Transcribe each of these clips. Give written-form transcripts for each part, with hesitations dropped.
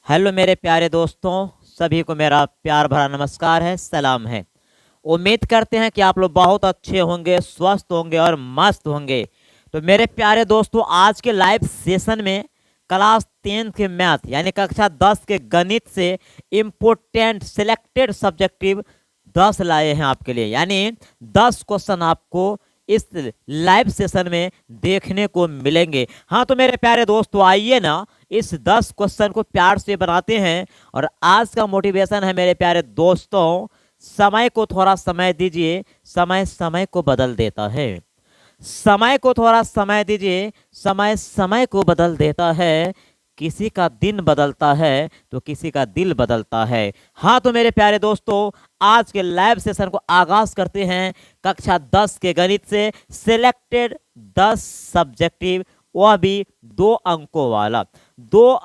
Hello मेरे प्यारे दोस्तों, सभी को मेरा प्यार भरा नमस्कार है, सलाम है। उम्मीद करते हैं कि आप लोग बहुत अच्छे होंगे, स्वस्थ होंगे और मस्त होंगे। तो मेरे प्यारे दोस्तों, आज के लाइव सेशन में क्लास 10 के मैथ यानी कक्षा 10 के गणित से इम्पोर्टेंट सिलेक्टेड सब्जेक्टिव 10 लाए हैं आपके लिए। यानी 10 क्वेश्चन आपको इस लाइव सेशन में देखने को मिलेंगे। हाँ, तो मेरे प्यारे दोस्तों, आइए ना इस 10 क्वेश्चन को प्यार से बनाते हैं। और आज का मोटिवेशन है मेरे प्यारे दोस्तों, समय को थोड़ा समय दीजिए, समय समय को बदल देता है। समय को थोड़ा समय दीजिए, समय समय को बदल देता है। किसी का दिन बदलता है तो किसी का दिल बदलता है। हाँ, तो मेरे प्यारे दोस्तों, आज के लाइव सेशन को आगाज करते हैं कक्षा 10 के गणित से सिलेक्टेड 10 सब्जेक्टिव, वह भी 2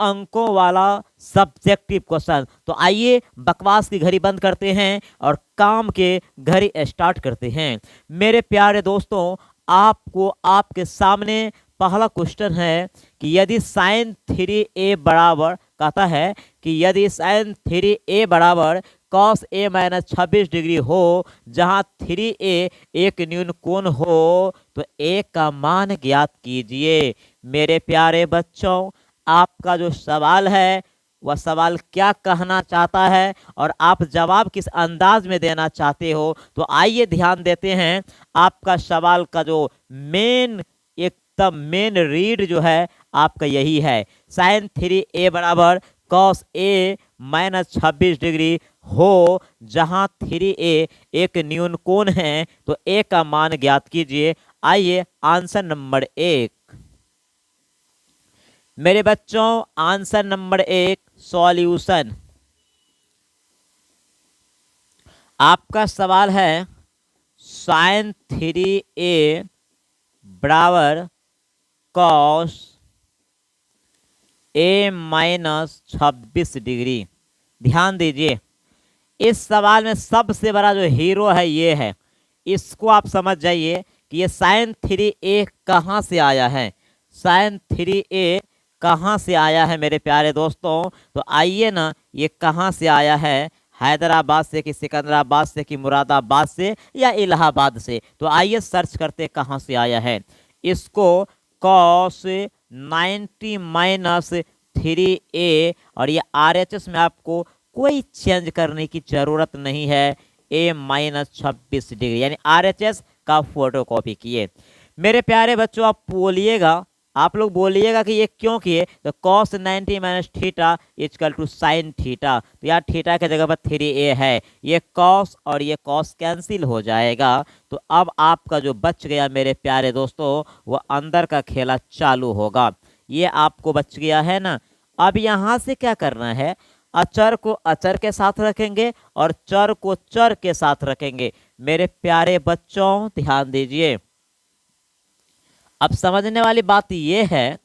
अंकों वाला सब्जेक्टिव क्वेश्चन। तो आइए बकवास की घड़ी बंद करते हैं और काम के घड़ी स्टार्ट करते हैं। मेरे प्यारे दोस्तों, आपको आपके सामने पहला क्वेश्चन है कि यदि साइन 3a बराबर, कहता है कि यदि साइन 3a बराबर कॉस a माइनस 26 डिग्री हो, जहां 3a एक न्यून कोण हो, तो a का मान ज्ञात कीजिए। मेरे प्यारे बच्चों, आपका जो सवाल है वह सवाल क्या कहना चाहता है और आप जवाब किस अंदाज में देना चाहते हो, तो आइए ध्यान देते हैं। आपका सवाल का जो एकदम मेन रीड जो है आपका यही है, साइन 3a बराबर कॉस a माइनस 26 डिग्री हो, जहां 3a एक न्यून कोण है, तो a का मान ज्ञात कीजिए। आइए आंसर नंबर 1। मेरे बच्चों, आंसर नंबर 1 सॉल्यूशन। आपका सवाल है साइन 3a बराबर कॉस a माइनस 26 डिग्री। ध्यान दीजिए, इस सवाल में सबसे बड़ा जो हीरो है ये है। इसको आप समझ जाइए कि ये साइन 3a कहाँ से आया है। साइन 3a कहाँ से आया है मेरे प्यारे दोस्तों? तो आइए ना, ये कहाँ से आया है, हैदराबाद से कि सिकंदराबाद से कि मुरादाबाद से या इलाहाबाद से? तो आइए सर्च करते कहाँ से आया है। इसको कॉस 90 माइनस 3a, और ये RHS में आपको कोई चेंज करने की जरूरत नहीं है। a माइनस 26 डिग्री यानी RHS का फोटो कॉपी किए। मेरे प्यारे बच्चों, आप लोग बोलिएगा कि ये क्यों किए, तो cos 90 minus theta equal to sine theta. तो यार थीटा के जगह पर 3a है, ये कॉस और ये कॉस कैंसिल हो जाएगा। तो अब आपका जो बच गया मेरे प्यारे दोस्तों, वो अंदर का खेला चालू होगा। ये आपको बच गया है ना। अब यहाँ से क्या करना है, अचर को अचर के साथ रखेंगे और चर को चर के साथ रखेंगे। मेरे प्यारे बच्चों ध्यान दीजिए, अब समझने वाली बात यह है,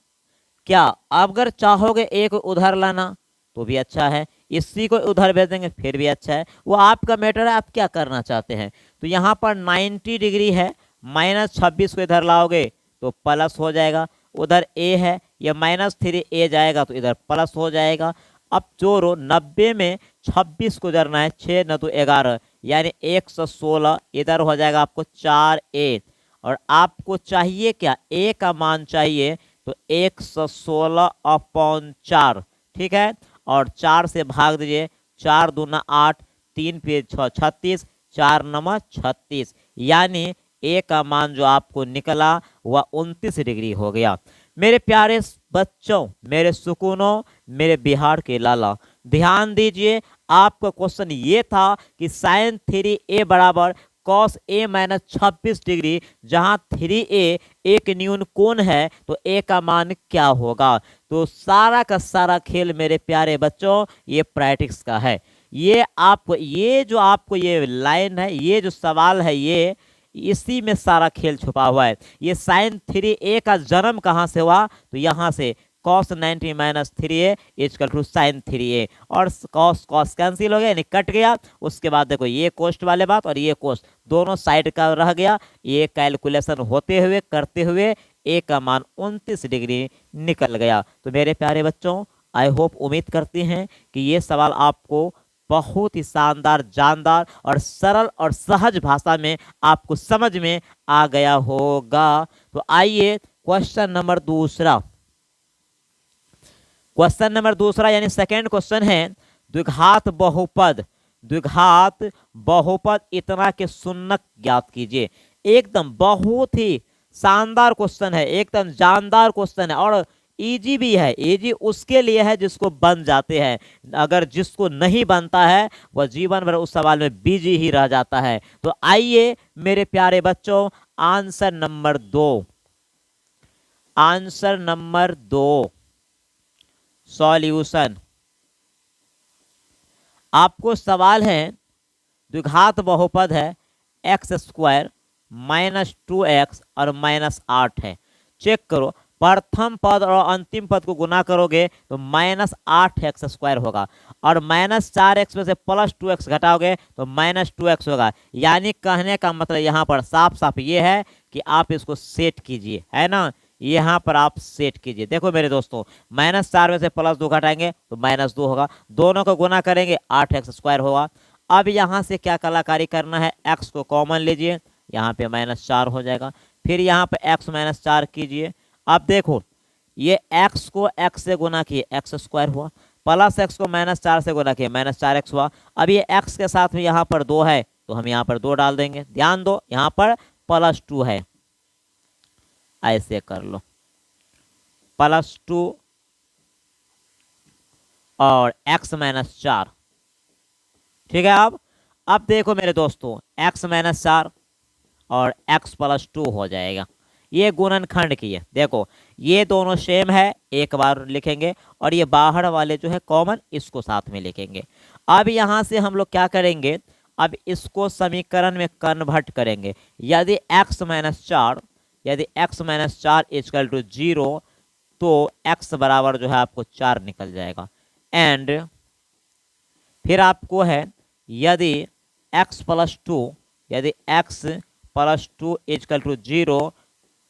क्या अगर चाहोगे एक उधर लाना तो भी अच्छा है, इसी को उधर भेज देंगे फिर भी अच्छा है, वो आपका मैटर है, आप क्या करना चाहते हैं। तो यहाँ पर 90 डिग्री है, माइनस 26 को इधर लाओगे तो प्लस हो जाएगा। उधर a है, ये माइनस 3a जाएगा तो इधर प्लस हो जाएगा। अब जोड़ो, 90 में 26 को जरना है, 6 न तो 11 यानी 116, इधर हो जाएगा आपको 4a। और आपको चाहिए क्या, a का मान चाहिए, तो 116/4, ठीक है। और 4 से भाग दीजिए, 4 दूना 8, 3 पे 6 36, 4 नम 36, यानी a का मान जो आपको निकला वह 29 डिग्री हो गया। मेरे प्यारे बच्चों, मेरे सुकूनों, मेरे बिहार के लाला, ध्यान दीजिए। आपका क्वेश्चन ये था कि साइन 3a बराबर कॉस a माइनस 26 डिग्री, जहां 3a एक न्यून कोण है, तो a का मान क्या होगा। तो सारा का सारा खेल मेरे प्यारे बच्चों ये प्रैक्टिस का है। ये जो आपको ये लाइन है, ये जो सवाल है, ये इसी में सारा खेल छुपा हुआ है। ये साइन 3a का जन्म कहाँ से हुआ, तो यहाँ से cos 90 minus 3a equal to sine 3a, और कॉस कॉस कैंसिल हो गया यानी कट गया। उसके बाद देखो ये कोस्ट वाले बात और ये कोस्ट दोनों साइड का रह गया। ये कैलकुलेशन होते हुए करते हुए a का मान 29 डिग्री निकल गया। तो मेरे प्यारे बच्चों, आई होप उम्मीद करते हैं कि ये सवाल आपको बहुत ही शानदार, जानदार और सरल और सहज भाषा में आपको समझ में आ गया होगा। तो आइए क्वेश्चन नंबर दूसरा, यानी सेकेंड क्वेश्चन है, द्विघात बहुपद, द्विघात बहुपद इतना के शून्यक ज्ञात कीजिए। एकदम बहुत ही शानदार क्वेश्चन है, एकदम जानदार क्वेश्चन है और इजी भी है। इजी उसके लिए है जिसको बन जाते हैं, अगर जिसको नहीं बनता है वह जीवन भर उस सवाल में बिजी ही रह जाता है। तो आइए मेरे प्यारे बच्चों, answer number 2, answer number 2 solution. आपको सवाल है, द्विघात बहुपद है x² -2x और -8 है। चेक करो, प्रथम पद और अंतिम पद को गुना करोगे तो -8x² होगा और -4x में से +2x घटाओगे तो -2x होगा। यानी कहने का मतलब यहाँ पर साफ साफ ये है कि आप इसको सेट कीजिए, है ना, यहाँ पर आप सेट कीजिए। देखो मेरे दोस्तों, -4 में से +2 घटाएंगे तो -2 होगा, दोनों को गुना करेंगे 8x² होगा। अब यहाँ से क्या कलाकारी करना है, x को कॉमन लीजिए, यहाँ पे -4 हो जाएगा, फिर यहाँ पे x -4 कीजिए। अब देखो ये x को x से गुना किए x² हुआ, प्लस x को -4 से गुना किए -4x हुआ। अब ये x के साथ में यहाँ पर 2 है तो हम यहाँ पर 2 डाल देंगे। ध्यान दो यहाँ पर +2 है, ऐसे कर लो, +2 और x -4, ठीक है। अब देखो मेरे दोस्तों, x -4 और x +2 हो जाएगा। ये गुणनखंड की है, देखो ये दोनों सेम है, एक बार लिखेंगे और ये बाहर वाले जो है कॉमन, इसको साथ में लिखेंगे। अब यहाँ से हम लोग क्या करेंगे, अब इसको समीकरण में कन्वर्ट करेंगे। यदि x -4 इक्वल टू 0 तो x बराबर जो है आपको 4 निकल जाएगा। एंड फिर आपको है, यदि x +2 इक्वल टू 0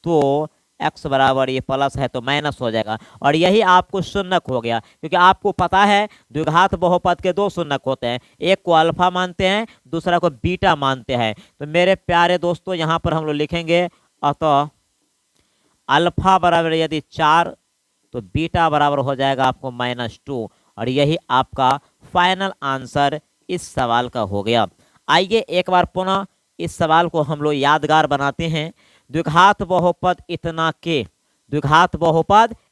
तो x बराबर ये प्लस है तो माइनस हो जाएगा और यही आपको शून्यक हो गया, क्योंकि आपको पता है द्विघात बहुपद के 2 शून्यक होते हैं, एक को अल्फा मानते हैं, दूसरा को बीटा मानते हैं। तो मेरे प्यारे दोस्तों यहाँ पर हम लोग लिखेंगे, अतः अल्फा बराबर यदि 4 तो बीटा बराबर हो जाएगा आपको -2 और यही आपका फाइनल आंसर इस सवाल का हो गया। आइए एक बार पुनः इस सवाल को हम लोग यादगार बनाते हैं। द्विघात बहुपद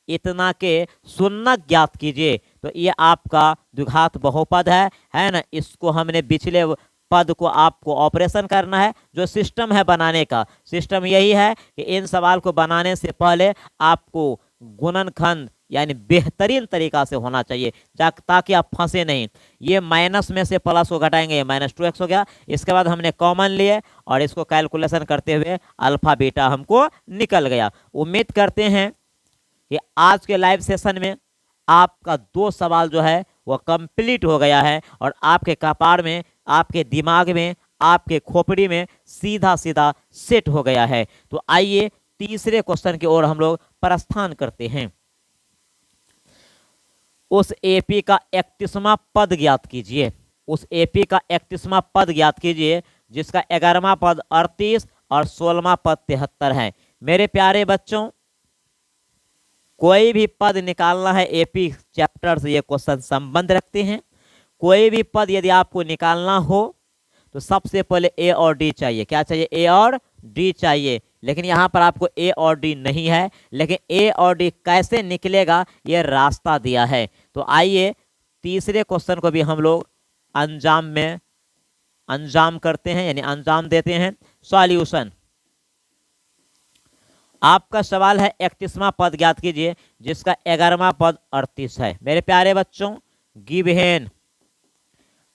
इतना के शून्यक ज्ञात कीजिए। तो ये आपका द्विघात बहुपद है ना। इसको हमने पिछले पद को आपको ऑपरेशन करना है, जो सिस्टम है बनाने का, सिस्टम यही है कि इन सवाल को बनाने से पहले आपको गुणनखंड यानी बेहतरीन तरीका से होना चाहिए, ताकि आप फंसे नहीं। ये माइनस में से प्लस को घटाएंगे, -2x हो गया। इसके बाद हमने कॉमन लिए और इसको कैलकुलेशन करते हुए अल्फा बीटा हमको निकल गया। उम्मीद करते हैं कि आज के लाइव सेशन में आपका 2 सवाल जो है वह कंप्लीट हो गया है और आपके कपार में, आपके दिमाग में, आपके खोपड़ी में सीधा सीधा सेट हो गया है। तो आइए तीसरे क्वेश्चन की ओर हम लोग प्रस्थान करते हैं। उस एपी का 31वां पद ज्ञात कीजिए। उस एपी का 31वां पद ज्ञात कीजिए जिसका 11वां पद 38 और 16वां पद 73 है। मेरे प्यारे बच्चों, कोई भी पद निकालना है, एपी चैप्टर से ये क्वेश्चन संबंध रखते हैं। कोई भी पद यदि आपको निकालना हो तो सबसे पहले ए और डी चाहिए। क्या चाहिए? ए और डी चाहिए। लेकिन यहाँ पर आपको ए और डी नहीं है, लेकिन ए और डी कैसे निकलेगा ये रास्ता दिया है। तो आइए तीसरे क्वेश्चन को भी हम लोग अंजाम करते हैं, यानी अंजाम देते हैं। सॉल्यूशन। आपका सवाल है 31वां पद ज्ञात कीजिए जिसका 11वां पद 38 है। मेरे प्यारे बच्चों, गिवन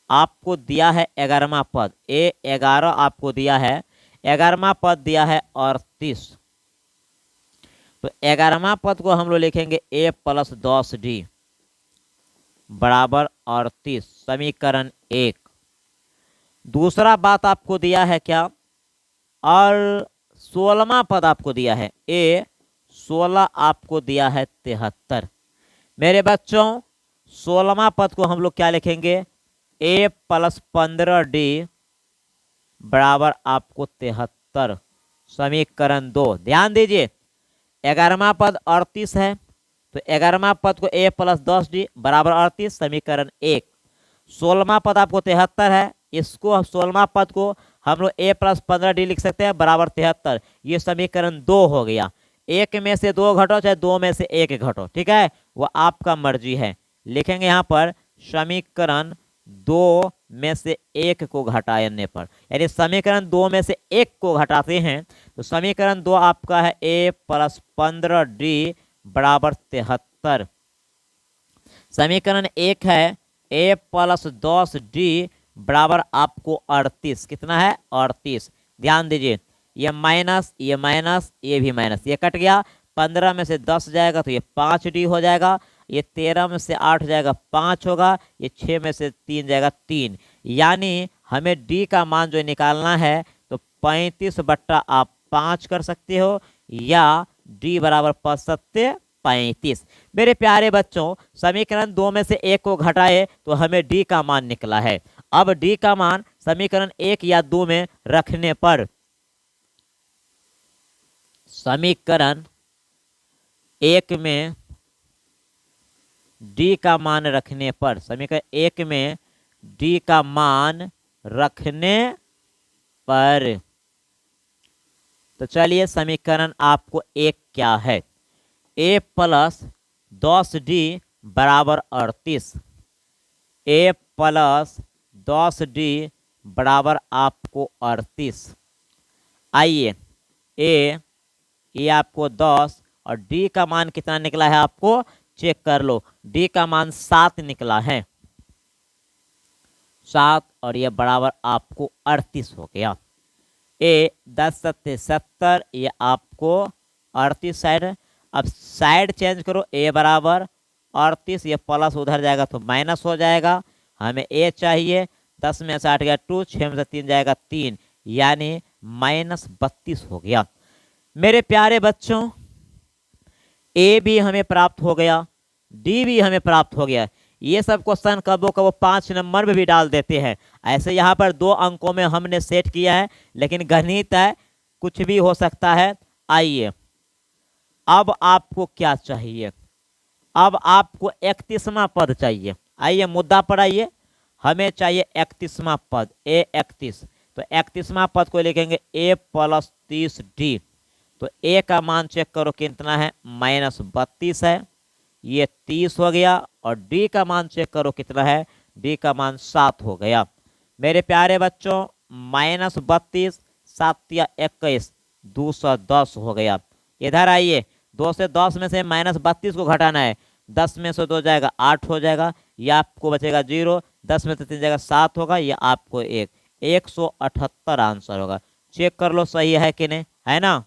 आपको दिया है 11वां पद, ए 11 आपको दिया है, 11वां पद दिया है 38। तो 11वां पद को हम लोग लिखेंगे a + 10d बराबर 38, समीकरण 1। दूसरा बात आपको दिया है क्या? और 16वां पद आपको दिया है, a 16 आपको दिया है 73। मेरे बच्चों, 16वां पद को हम लोग क्या लिखेंगे, a प्लस 15d बराबर आपको 73। समीकरण 2, ध्यान दीजिए 11वां पद 38 है, तो 11वां पद को a प्लस 10d बराबर 38, समीकरण 1। 16वां पद आपको 73 है, इसको 16वां पद को हम लोग a प्लस 15d लिख सकते हैं बराबर 73। ये समीकरण 2 हो गया। एक में से दो घटो चाहे दो में से एक घटो, ठीक है, वो आपका मर्जी है। लिखेंगे यहाँ पर समीकरण 2 में से एक को घटाने पर, यानी समीकरण 2 में से एक को घटाते हैं तो समीकरण 2 आपका है a प्लस 15d बराबर 73। समीकरण 1 है a प्लस 10d बराबर आपको 38। कितना है, 38। ध्यान दीजिए ये माइनस ये माइनस ये भी माइनस, ये कट गया। 15 में से 10 जाएगा तो ये 5d हो जाएगा। ये 13 में से 8 जाएगा 5 होगा। ये 6 में से 3 जाएगा 3। यानी हमें d का मान जो निकालना है तो 35 बट्टा आप 5 कर सकते हो, या d बराबर 35। मेरे प्यारे बच्चों समीकरण 2 में से एक को घटाए तो हमें d का मान निकला है। अब d का मान समीकरण 1 या 2 में रखने पर, समीकरण 1 में d का मान रखने पर, समीकरण 1 में d का मान रखने पर, तो चलिए समीकरण आपको 1 क्या है, a प्लस 10d बराबर 38। a प्लस 10d बराबर आपको 38। आइए ये आपको 10 और d का मान कितना निकला है आपको चेक कर लो। d का मान 7 निकला है, 7, और ये बराबर आपको 38 हो गया। a 10 सत्ते 70, ये आपको 38 साइड। अब साइड चेंज करो, a बराबर 38, ये प्लस उधर जाएगा तो माइनस हो जाएगा। हमें a चाहिए, 10 में से 8 गया 2, 6 में से 3 जाएगा 3, यानी -32 हो गया। मेरे प्यारे बच्चों ए भी हमें प्राप्त हो गया, डी भी हमें प्राप्त हो गया। ये सब क्वेश्चन कबो कबो 5 नंबर में भी डाल देते हैं। ऐसे यहाँ पर 2 अंकों में हमने सेट किया है, लेकिन गणित है, कुछ भी हो सकता है। आइए अब आपको क्या चाहिए, अब आपको 31वां पद चाहिए। आइए मुद्दा पर आइए, हमें चाहिए 31वां पद, a 31। तो 31वां पद को लिखेंगे a प्लस 30d। तो a का मान चेक करो कितना है, -32 है, ये 30 हो गया। और d का मान चेक करो कितना है, d का मान 7 हो गया। मेरे प्यारे बच्चों -32 7 या 21 210 हो गया। इधर आइए, 2 से 10 में से -32 को घटाना है, 10 में से 2 जाएगा 8 हो जाएगा, यह आपको बचेगा 0, 10 में से 3 जाएगा 7 होगा, यह आपको 178 आंसर होगा। चेक कर लो सही है कि नहीं, है ना।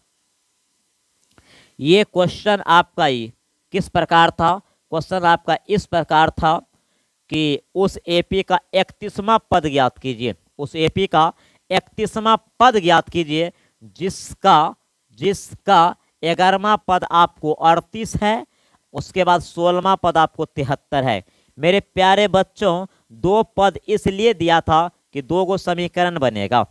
ये क्वेश्चन आपका ही किस प्रकार था, क्वेश्चन आपका इस प्रकार था कि उस एपी का 31वां पद ज्ञात कीजिए, उस एपी का 31वां पद ज्ञात कीजिए जिसका 11वां पद आपको 38 है, उसके बाद 16वां पद आपको 73 है। मेरे प्यारे बच्चों 2 पद इसलिए दिया था कि 2 गो समीकरण बनेगा,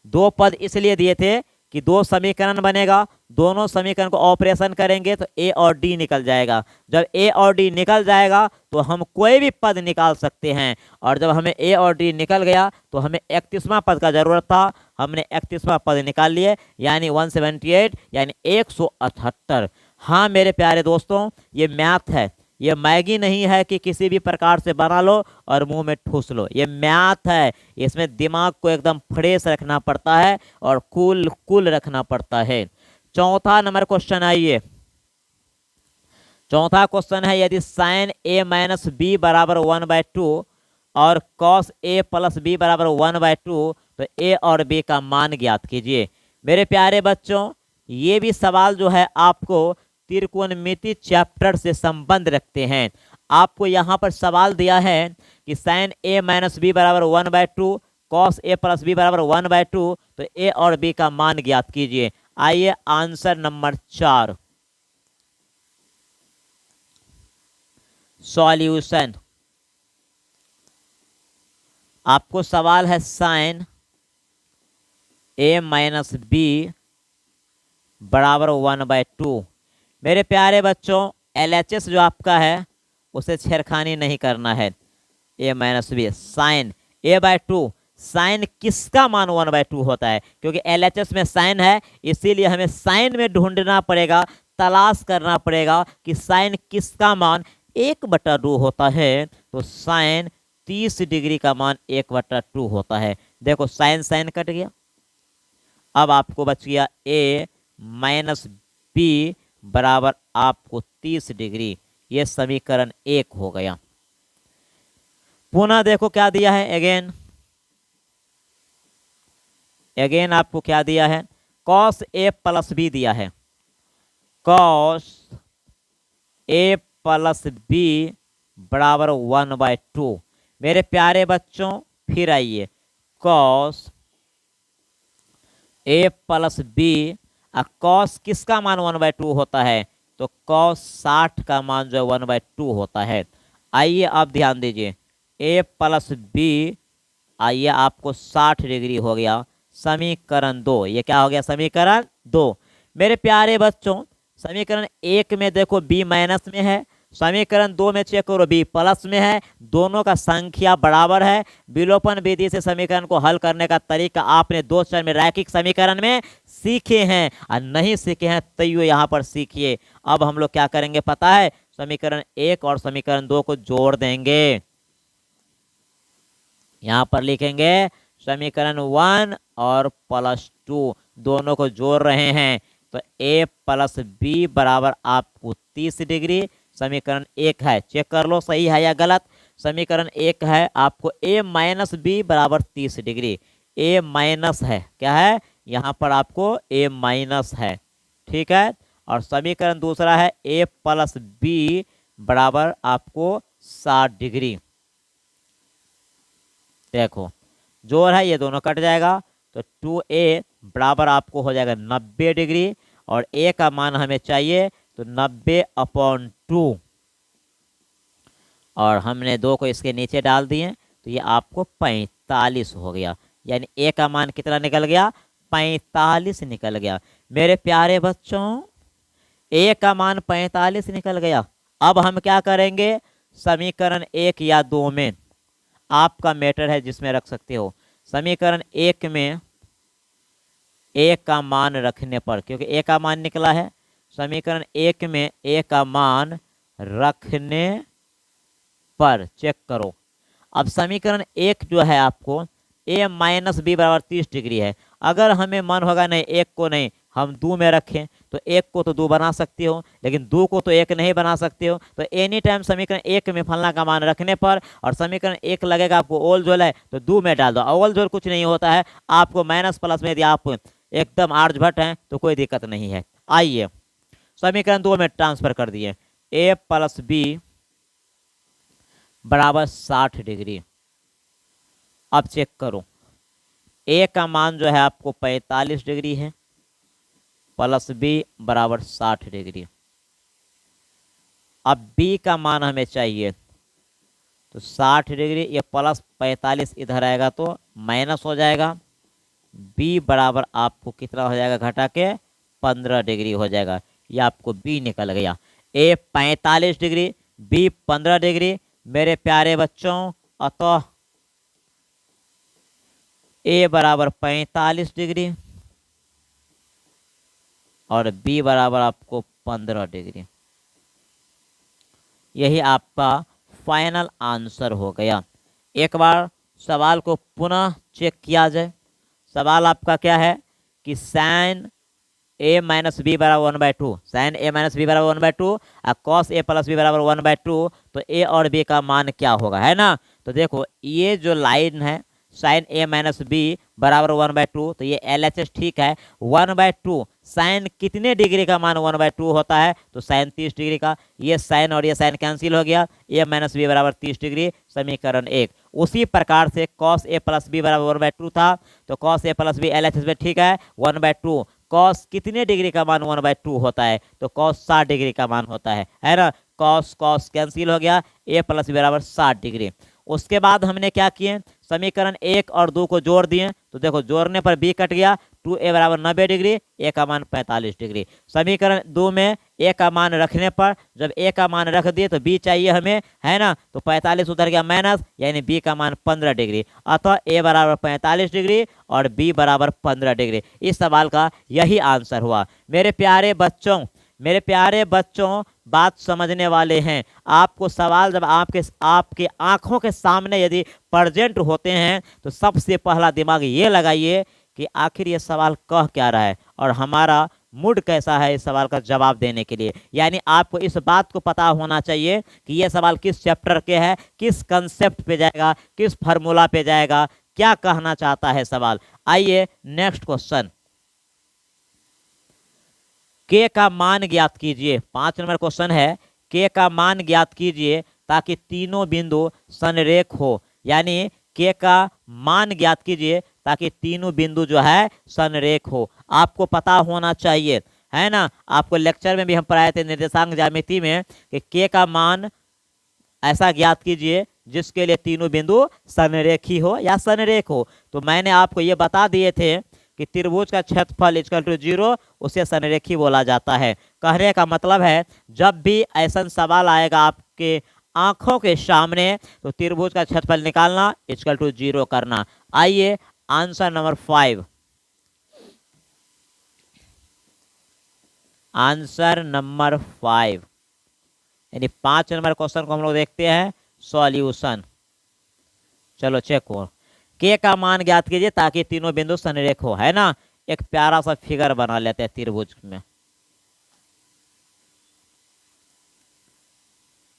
2 पद इसलिए दिए थे कि 2 समीकरण बनेगा, दोनों समीकरण को ऑपरेशन करेंगे तो a और d निकल जाएगा। जब a और d निकल जाएगा तो हम कोई भी पद निकाल सकते हैं, और जब हमें a और d निकल गया तो हमें 31वां पद का जरूरत था, हमने 31वां पद निकाल लिए, यानी 178, यानी 178। हाँ मेरे प्यारे दोस्तों ये मैथ है, ये मैगी नहीं है कि किसी भी प्रकार से बना लो और मुंह में ठूस लो। ये मैथ है, इसमें दिमाग को एकदम फ्रेश रखना पड़ता है और कूल रखना पड़ता है। चौथा नंबर क्वेश्चन आइए, चौथा क्वेश्चन है यदि साइन a माइनस बी बराबर 1/2 और कॉस a प्लस बी बराबर 1/2 तो a और b का मान ज्ञात कीजिए। मेरे प्यारे बच्चों ये भी सवाल जो है आपको त्रिकोणमिति चैप्टर से संबंध रखते हैं। आपको यहाँ पर सवाल दिया है कि साइन a माइनस बी बराबर 1/2 कॉस a प्लस बी बराबर 1/2 तो a और b का मान ज्ञात कीजिए। आइए आंसर नंबर 4, सॉल्यूशन। आपको सवाल है साइन ए माइनस बी बराबर 1/2। मेरे प्यारे बच्चों, LHS जो आपका है उसे छेड़खानी नहीं करना है। A minus B sine A/2, sine किसका मान 1/2 होता है? क्योंकि LHS में साइन है, इसीलिए हमें साइन में ढूंढना पड़ेगा, तलाश करना पड़ेगा कि साइन किसका मान 1/2 होता है। तो साइन 30 डिग्री का मान 1/2 होता है। देखो साइन साइन कट गया, अब आपको बच गया ए माइनस बी बराबर आपको 30 डिग्री। ये समीकरण 1 हो गया। पुनः देखो क्या दिया है, अगेन आपको क्या दिया है, कॉस ए प्लस बी दिया है। कॉस ए प्लस बी बराबर 1/2। मेरे प्यारे बच्चों फिर आइए, cos A plus B, cos किसका मान 1/2 होता है? तो कॉस 60 का मान जो है 1/2 होता है। आइए आप ध्यान दीजिए, ए प्लस बी, आइए आपको 60 डिग्री हो गया। समीकरण 2, ये क्या हो गया, समीकरण 2। मेरे प्यारे बच्चों समीकरण 1 में देखो बी माइनस में है, समीकरण 2 में चेक करो बी प्लस में है, दोनों का संख्या बराबर है। विलोपन विधि से समीकरण को हल करने का तरीका आपने 2 चरण में रैखिक समीकरण में सीखे हैं, और नहीं सीखे हैं तो यहाँ पर सीखिए। अब हम लोग क्या करेंगे पता है, समीकरण 1 और समीकरण 2 को जोड़ देंगे। यहाँ पर लिखेंगे समीकरण 1 और +2, दोनों को जोड़ रहे हैं। तो a प्लस बी बराबर आपको 30 डिग्री। समीकरण 1 है, चेक कर लो सही है या गलत। समीकरण 1 है आपको a माइनस बी बराबर 30 डिग्री। a माइनस है, क्या है यहाँ पर आपको a माइनस है, ठीक है। और समीकरण दूसरा है a प्लस बी बराबर आपको 60 डिग्री। देखो जोड़ है, ये दोनों कट जाएगा, तो 2a बराबर आपको हो जाएगा 90 डिग्री, और a का मान हमें चाहिए तो 90/2, और हमने 2 को इसके नीचे डाल दिए तो ये आपको 45 हो गया। यानी a का मान कितना निकल गया, 45 निकल गया। मेरे प्यारे बच्चों a का मान 45 निकल गया। अब हम क्या करेंगे, समीकरण 1 या 2 में, आपका मैटर है जिसमें रख सकते हो। समीकरण 1 में a का मान रखने पर, क्योंकि a का मान निकला है, समीकरण 1 में a का मान रखने पर चेक करो। अब समीकरण 1 जो है आपको a माइनस बी बराबर 30 डिग्री है। अगर हमें मन होगा नहीं 1 को नहीं हम 2 में रखें, तो 1 को तो 2 बना सकते हो, लेकिन 2 को तो 1 नहीं बना सकते हो। तो एनी टाइम समीकरण 1 में फलना का मान रखने पर, और समीकरण 1 लगेगा आपको ओल जोल है तो 2 में डाल दो। ओल जोल कुछ नहीं होता है, आपको माइनस प्लस में यदि आप एकदम आर्यभट्ट हैं तो कोई दिक्कत नहीं है। आइए समीकरण 2 में ट्रांसफर कर दिए, a प्लस बी बराबर 60 डिग्री। अब चेक करो, a का मान जो है आपको 45 डिग्री है, प्लस बी बराबर 60 डिग्री। अब b का मान हमें चाहिए तो 60 डिग्री, ये प्लस 45 इधर आएगा तो माइनस हो जाएगा। b बराबर आपको कितना हो जाएगा, घटा के 15 डिग्री हो जाएगा। ये आपको b निकल गया। a 45 degree, b 15 degree. मेरे प्यारे बच्चों अतः a बराबर 45 डिग्री और b बराबर आपको 15 डिग्री। यही आपका फाइनल आंसर हो गया। एक बार सवाल को पुनः चेक किया जाए। सवाल आपका क्या है कि साइन a माइनस बी बराबर 1/2, साइन a माइनस बी बराबर 1/2 और कॉस a प्लस बी बराबर 1/2, तो a और b का मान क्या होगा, है ना। तो देखो ये जो लाइन है साइन a माइनस बी बराबर 1/2, तो ये LHS ठीक है। 1/2 साइन कितने डिग्री का मान 1/2 होता है, तो साइन 30 डिग्री का। ये साइन और ये साइन कैंसिल हो गया, a माइनस बी बराबर 30 डिग्री, समीकरण 1। उसी प्रकार से कॉस a प्लस बी बराबर 1/2 था, तो cos a plus B LHS में ठीक है 1/2। कॉस कितने डिग्री का मान 1/2 होता है, तो कॉस 60 डिग्री का मान होता है ना। कॉस कॉस कैंसिल हो गया, a प्लस बी बराबर 60 डिग्री। उसके बाद हमने क्या किए, समीकरण 1 और 2 को जोड़ दिए तो देखो जोड़ने पर b कट गया, 2a बराबर 90 डिग्री, a का मान 45 डिग्री। समीकरण 2 में a का मान रखने पर जब a का मान रख दिए तो b चाहिए हमें, है ना, तो 45 उधर गया माइनस, यानी b का मान 15 डिग्री। अतः a बराबर 45 डिग्री और b बराबर 15 डिग्री। इस सवाल का यही आंसर हुआ। मेरे प्यारे बच्चों बात समझने वाले हैं। आपको सवाल जब आपके आंखों के सामने यदि प्रेजेंट होते हैं तो सबसे पहला दिमाग ये लगाइए कि आखिर ये सवाल कह क्या रहा है और हमारा मूड कैसा है इस सवाल का जवाब देने के लिए। यानी आपको इस बात को पता होना चाहिए कि ये सवाल किस चैप्टर के है, किस कंसेप्ट पे जाएगा, किस फार्मूला पे जाएगा, क्या कहना चाहता है सवाल। आइए नेक्स्ट क्वेश्चन। के का मान ज्ञात कीजिए। 5 नंबर क्वेश्चन है, के का मान ज्ञात कीजिए ताकि तीनों बिंदु संरेख हो। यानी के का मान ज्ञात कीजिए ताकि तीनों बिंदु जो है संरेख हो। आपको पता होना चाहिए, है ना। आपको लेक्चर में भी हम पढ़ाए थे निर्देशांक ज्यामिति में कि के का मान ऐसा ज्ञात कीजिए जिसके लिए तीनों बिंदु संरेखी हो या संरेख हो। तो मैंने आपको ये बता दिए थे कि त्रिभुज का क्षेत्रफल इक्वल टू 0 उसे संरेखी बोला जाता है। कहने का मतलब है जब भी ऐसा सवाल आएगा आपके आंखों के सामने तो त्रिभुज का क्षेत्रफल निकालना इक्वल टू 0 करना। आइए आंसर नंबर 5। आंसर नंबर 5 यानी 5 नंबर क्वेश्चन को हम लोग देखते हैं सॉल्यूशन। चलो चेक हो। के का मान ज्ञात कीजिए ताकि तीनों बिंदु संरेख हो, है ना। एक प्यारा सा फिगर बना लेते हैं त्रिभुज में।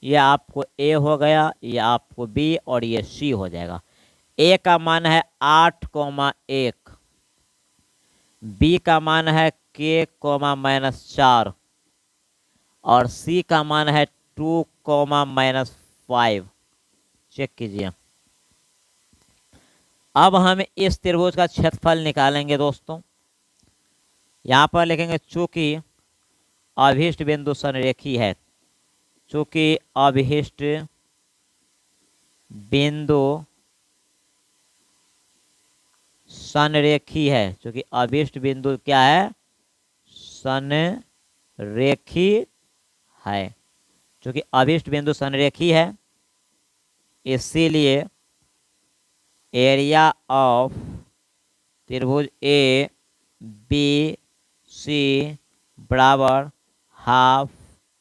ये आपको ए हो गया, ये आपको बी और ये सी हो जाएगा। ए का मान है 8,1, बी का मान है k, -4 और सी का मान है 2, -5। चेक कीजिए। अब हम इस त्रिभुज का क्षेत्रफल निकालेंगे दोस्तों। यहाँ पर लिखेंगे चूंकि अभिष्ट बिंदु संरेखी है, चूंकि अभिष्ट बिंदु संरेखी है, चूंकि अभिष्ट बिंदु क्या है, संरेखी है। चूंकि अभिष्ट बिंदु संरेखी है इसीलिए एरिया ऑफ त्रिभुज ए बी सी बराबर हाफ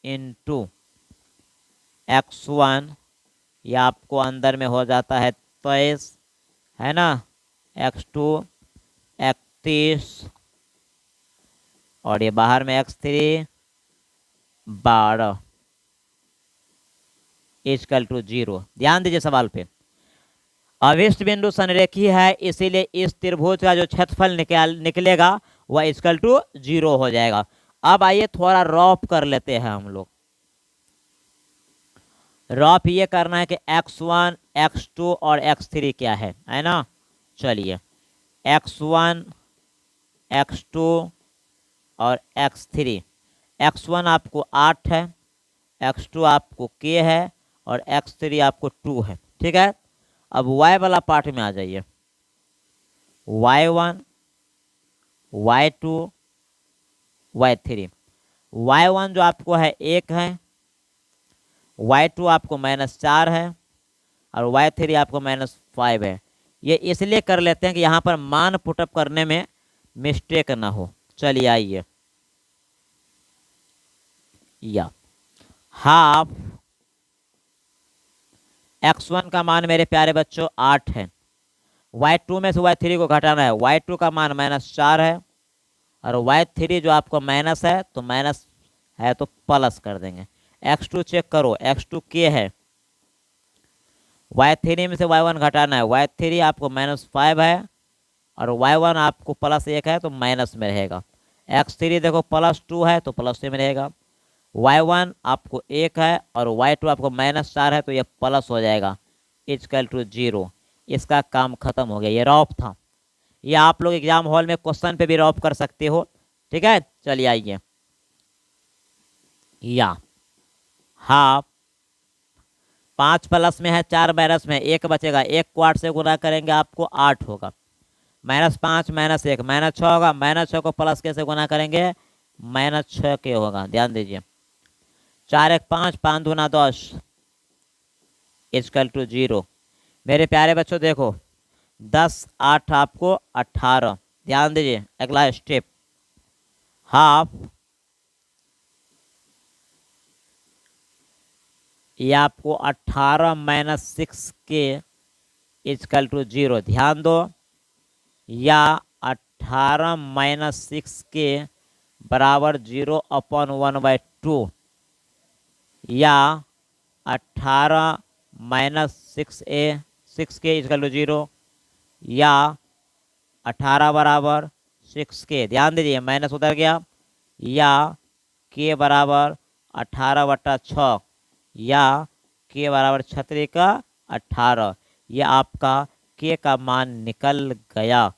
इंटू x1, यह आपको अंदर में हो जाता है 23, है ना, x2 31 और ये बाहर में x3 12 इक्वल टू 0। ध्यान दीजिए सवाल पे। अभिष्ट बिंदु संरेखी है इसीलिए इस त्रिभुज का जो क्षेत्रफल निकलेगा वह इक्वल टू 0 हो जाएगा। अब आइए थोड़ा रॉप कर लेते हैं हम लोग। रॉप ये करना है कि x1 x2 और x3 क्या है ना। चलिए x1 x2 और x3। x1 आपको 8 है, x2 आपको k है और x3 आपको 2 है। ठीक है। अब y वाला पार्ट में आ जाइए। y1 y2 y3। y1 जो आपको है 1 है, y2 आपको -4 है और y3 आपको -5 है। ये इसलिए कर लेते हैं कि यहाँ पर मान पुटअप करने में मिस्टेक ना हो। चलिए आइए, या हाफ x1 का मान मेरे प्यारे बच्चों 8 है, y2 में से y3 को घटाना है, y2 का मान -4 है और y3 जो आपको माइनस है तो माइनस है तो प्लस कर देंगे। x2 चेक करो, x2 k है, y3 में से y1 घटाना है, y3 आपको -5 है और y1 आपको +1 है तो माइनस में रहेगा। x3 देखो +2 है तो प्लस में रहेगा। y1 आपको 1 है और y2 आपको -4 है तो ये प्लस हो जाएगा इक्वल टू 0। इसका काम खत्म हो गया। ये रॉप था। ये आप लोग एग्जाम हॉल में क्वेश्चन पे भी रॉप कर सकते हो। ठीक है। चलिए आइए, या हाफ 5 प्लस में है, 4 माइनस में, 1 बचेगा, 1 को 8 से गुना करेंगे आपको 8 होगा, -5 -1 -6 होगा, -6 को प्लस कैसे गुना करेंगे, -6 के होगा, ध्यान दीजिए। 4 1 5 5 दूना 10 इक्वल टू 0। मेरे प्यारे बच्चों देखो 10 8 आपको 18, ध्यान दीजिए अगला स्टेप, हाफ ये आपको 18 - 6 के इक्वल टू 0, ध्यान दो, या 18 - 6 के बराबर 0/1/2, या 18 - 6 के इक्वल टू 0, या 18 बराबर 6 के, ध्यान दीजिए माइनस उधर गया, या के बराबर 18/6, या के बराबर 36 का 18, ये आपका के का मान निकल गया।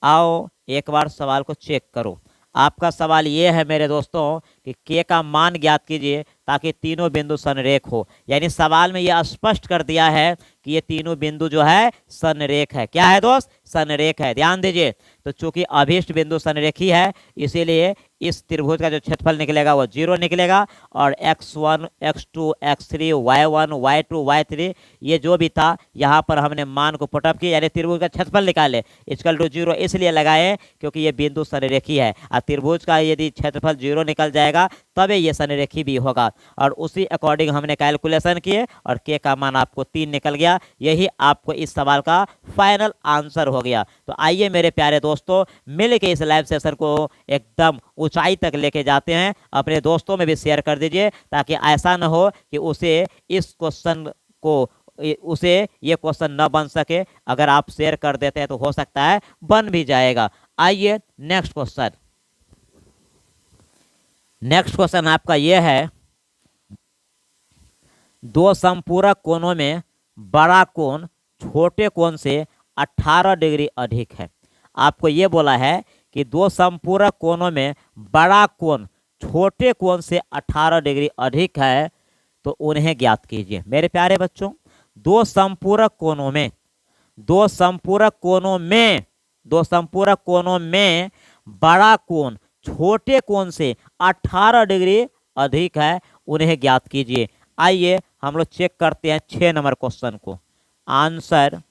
आओ एक बार सवाल को चेक करो। आपका सवाल ये है मेरे दोस्तों कि के का मान ज्ञात कीजिए ताकि तीनों बिंदु संरेख हो, यानी सवाल में यह स्पष्ट कर दिया है कि ये तीनों बिंदु जो है संरेख है। क्या है दोस्त, संरेख है, ध्यान दीजिए। तो चूंकि अभीष्ट बिंदु संरेखी है इसीलिए इस त्रिभुज का जो क्षेत्रफल निकलेगा वो 0 निकलेगा, और x1 x2 x3 y1 y2 y3 ये जो भी था यहाँ पर हमने मान को पुटअप किया, यानी त्रिभुज का क्षेत्रफल निकाले इक्वल टू 0 इसलिए लगाए क्योंकि ये बिंदु संरेखी है, और त्रिभुज का यदि क्षेत्रफल 0 निकल जाएगा तब ये संरेखी भी होगा, और उसी अकॉर्डिंग हमने कैलकुलेशन किए और के का मान आपको 3 निकल गया। यही आपको इस सवाल का फाइनल आंसर हो गया। तो आइए मेरे प्यारे दोस्तों मिल के इस लाइव सेशन को एकदम ऊंचाई तक लेके जाते हैं, अपने दोस्तों में भी शेयर कर दीजिए ताकि ऐसा न हो कि उसे इस क्वेश्चन को उसे ये क्वेश्चन न बन सके। अगर आप शेयर कर देते हैं तो हो सकता है बन भी जाएगा। आइए नेक्स्ट क्वेश्चन। नेक्स्ट क्वेश्चन आपका यह है, दो संपूरक कोणों में बड़ा कोण छोटे कोण से 18 डिग्री अधिक है। आपको ये बोला है कि दो संपूरक कोणों में बड़ा कोण छोटे कोण से 18 डिग्री अधिक है, तो उन्हें ज्ञात कीजिए। मेरे प्यारे बच्चों दो संपूरक कोणों में बड़ा कोण छोटे कोण से 18 डिग्री अधिक है, उन्हें ज्ञात कीजिए। आइए हम लोग चेक करते हैं 6 नंबर क्वेश्चन को। Answer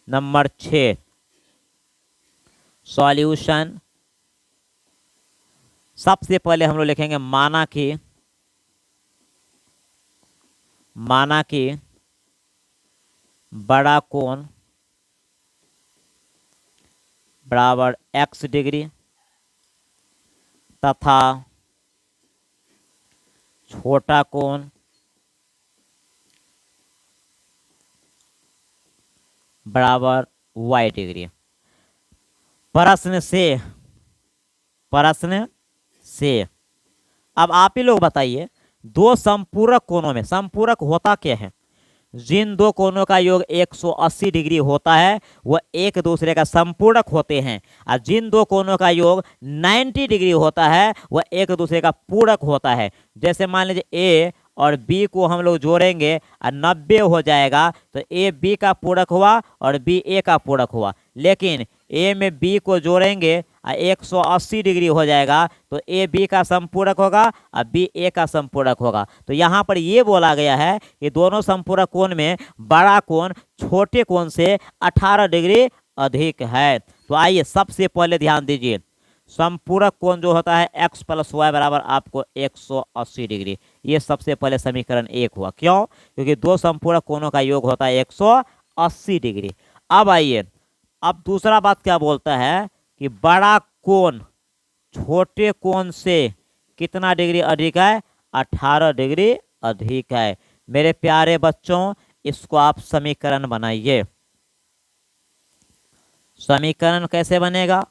number 6 solution. सबसे पहले हम लोग लिखेंगे माना कि बड़ा कोण बराबर x डिग्री तथा छोटा कोण बराबर y डिग्री। प्रश्न से अब आप ही लोग बताइए, दो संपूरक कोणों में, संपूरक होता क्या है, जिन दो कोणों का योग 180 डिग्री होता है वह एक दूसरे का संपूरक होते हैं, और जिन दो कोणों का योग 90 डिग्री होता है वह एक दूसरे का पूरक होता है। जैसे मान लीजिए ए और बी को हम लोग जोड़ेंगे और 90 हो जाएगा, तो ए बी का पूरक हुआ और बी ए का पूरक हुआ। लेकिन ए में बी को जोड़ेंगे और 180 डिग्री हो जाएगा, तो ए बी का संपूरक होगा और बी ए का संपूरक होगा। तो यहाँ पर ये बोला गया है कि दोनों संपूरक कोण में बड़ा कोण छोटे कोण से 18 डिग्री अधिक है। तो आइए सबसे पहले ध्यान दीजिए, संपूरक कोण जो होता है x + y बराबर आपको 180 डिग्री, ये सबसे पहले समीकरण 1 हुआ। क्यों? क्योंकि दो संपूरक कोणों का योग होता है 180 डिग्री। अब आइए, अब दूसरा बात क्या बोलता है कि बड़ा कोण छोटे कोण से कितना डिग्री अधिक है, 18 डिग्री अधिक है। मेरे प्यारे बच्चों इसको आप समीकरण बनाइए। समीकरण कैसे बनेगा,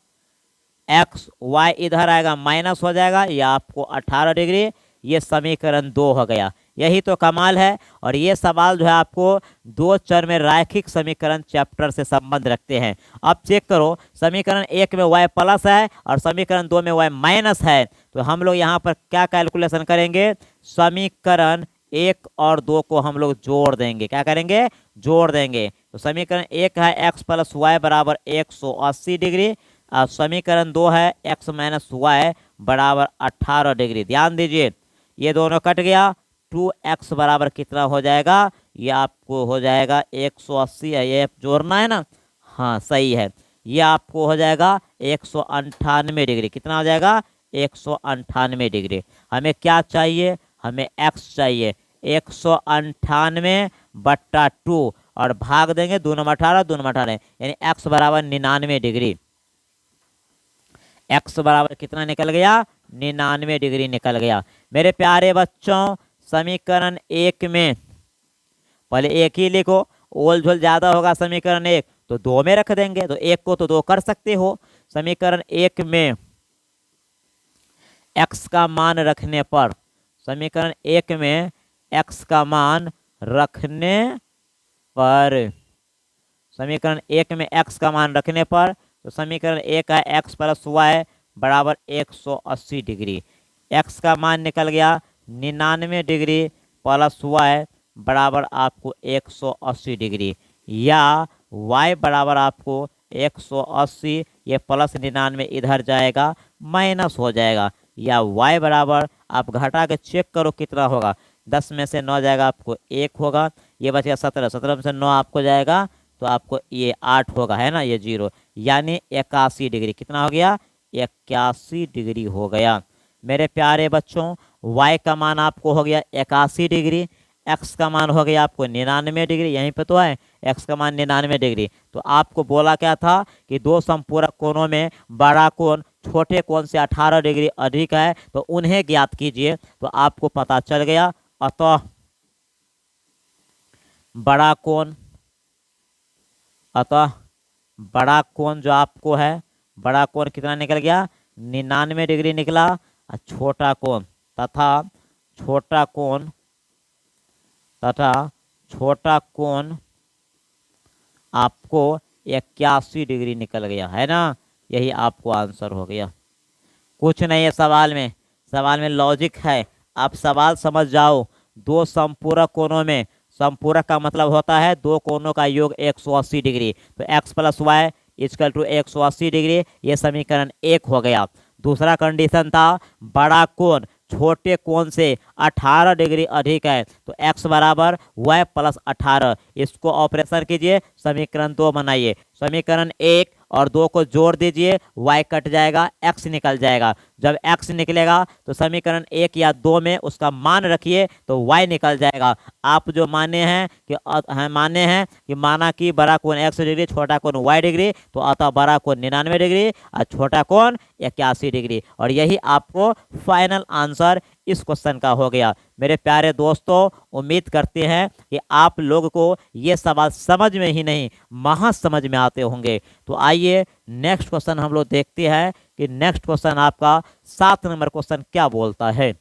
x y इधर आएगा माइनस हो जाएगा, यह आपको 18 डिग्री, ये समीकरण 2 हो गया। यही तो कमाल है। और ये सवाल जो है आपको दो चर में रैखिक समीकरण चैप्टर से संबंध रखते हैं। अब चेक करो, समीकरण 1 में y प्लस है और समीकरण 2 में y माइनस है, तो हम लोग यहाँ पर क्या कैलकुलेशन करेंगे, समीकरण एक और दो को हम लोग जोड़ देंगे। क्या करेंगे? जोड़ देंगे। तो समीकरण एक है एक्स प्लस वाई बराबर 180 डिग्री, और समीकरण दो है एक्स माइनस वाई बराबर 18 डिग्री। ध्यान दीजिए, ये दोनों कट गया, 2x बराबर कितना हो जाएगा? ये आपको हो जाएगा 180 है, ये जोड़ना है ना, हाँ सही है। ये आपको हो जाएगा 198 डिग्री। कितना हो जाएगा? 198 डिग्री। हमें क्या चाहिए? हमें x चाहिए। 198/2 और भाग देंगे 2 नंबर 18, 2 नंबर 18, यानी x बराबर 99 डिग्री। x बराबर कितना निकल गया? 99 डिग्री निकल गया। मेरे प्यारे बच्चों, समीकरण एक में पहले एक ही लिखो, ओल झोल ज्यादा होगा समीकरण एक तो दो में रख देंगे, तो एक को तो दो कर सकते हो। समीकरण एक में x का मान रखने पर, समीकरण एक में x का मान रखने पर, समीकरण एक में x का मान रखने पर, तो समीकरण एक है x प्लस वाई बराबर 180 डिग्री। x का मान निकल गया 99 डिग्री प्लस वाई बराबर आपको 180 डिग्री, या y बराबर आपको 180, ये प्लस 99 इधर जाएगा माइनस हो जाएगा, या y बराबर आप घटा के चेक करो कितना होगा। 10 में से 9 जाएगा आपको 1 होगा, ये बचेगा 17, 17 में से 9 आपको जाएगा तो आपको ये 8 होगा, है ना, ये 0, यानी 81 डिग्री। कितना हो गया? 81 डिग्री हो गया। मेरे प्यारे बच्चों, y का मान आपको हो गया 81 डिग्री, x का मान हो गया आपको 99 डिग्री, यहीं पे तो है x का मान 99 डिग्री। तो आपको बोला क्या था कि दो समपूरक कोणों में बड़ा कोण छोटे कोण से 18 डिग्री अधिक है, तो उन्हें ज्ञात कीजिए। तो आपको पता चल गया, अतः बड़ा कोण, अतः बड़ा कोण जो आपको है, बड़ा कोण कितना निकल गया? 99 डिग्री निकला। और छोटा कोण तथा छोटा कोण आपको 81 डिग्री निकल गया, है ना। यही आपको आंसर हो गया। कुछ नहीं है सवाल में, सवाल में लॉजिक है, आप सवाल समझ जाओ। दो समपूरक कोणों में, समपूरक का मतलब होता है दो कोणों का योग 180 डिग्री, तो x plus Y equal to 180 degree, ये समीकरण एक हो गया। दूसरा कंडीशन था बड़ा कोण छोटे कोण से 18 डिग्री अधिक है, तो x बराबर y प्लस 18, इसको ऑपरेशन कीजिए, समीकरण दो बनाइए। समीकरण एक और दो को जोड़ दीजिए, y कट जाएगा, x निकल जाएगा। जब x निकलेगा तो समीकरण एक या दो में उसका मान रखिए तो y निकल जाएगा। आप जो माने हैं कि माना कि बड़ा कोण 100 डिग्री, छोटा कोण y डिग्री, तो अतः बड़ा कोण 99 डिग्री और छोटा कोण 81 डिग्री, और यही आपको फाइनल आंसर इस क्वेश्चन का हो गया। मेरे प्यारे दोस्तों, उम्मीद करते हैं कि आप लोग को ये सवाल समझ में ही नहीं महा समझ में आते होंगे। तो आइए नेक्स्ट क्वेश्चन हम लोग देखते हैं कि नेक्स्ट क्वेश्चन आपका 7 नंबर क्वेश्चन क्या बोलता है।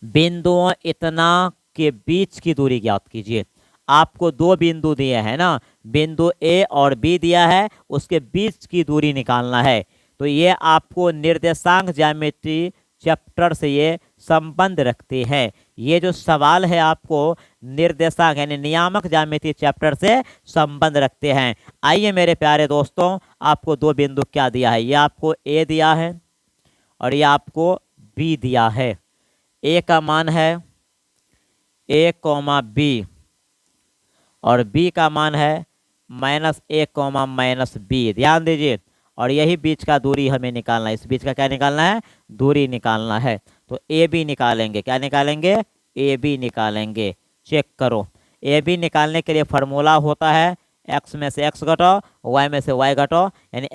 बिंदुओं इतना के बीच की दूरी ज्ञात कीजिए। आपको दो बिंदु दिए हैं ना, बिंदु ए और बी दिया है, उसके बीच की दूरी निकालना है। तो ये आपको निर्देशांक ज्यामिति चैप्टर से ये संबंध रखते हैं। ये जो सवाल है आपको निर्देशांक यानी नियामक ज्यामिति चैप्टर से संबंध रखते हैं। आइए मेरे प्यारे दोस्तों, आपको दो बिंदु क्या दिया है, ये आपको ए दिया है और ये आपको बी दिया है। ए का मान है a, b और b का मान है -a, -b। ध्यान दीजिए, और यही बीच का दूरी हमें निकालना है। इस बीच का क्या निकालना है? दूरी निकालना है। तो ए बी निकालेंगे। क्या निकालेंगे? ए बी निकालेंगे। चेक करो, ए बी निकालने के लिए फार्मूला होता है x में से x घटाओ, y में से y घटाओ, यानी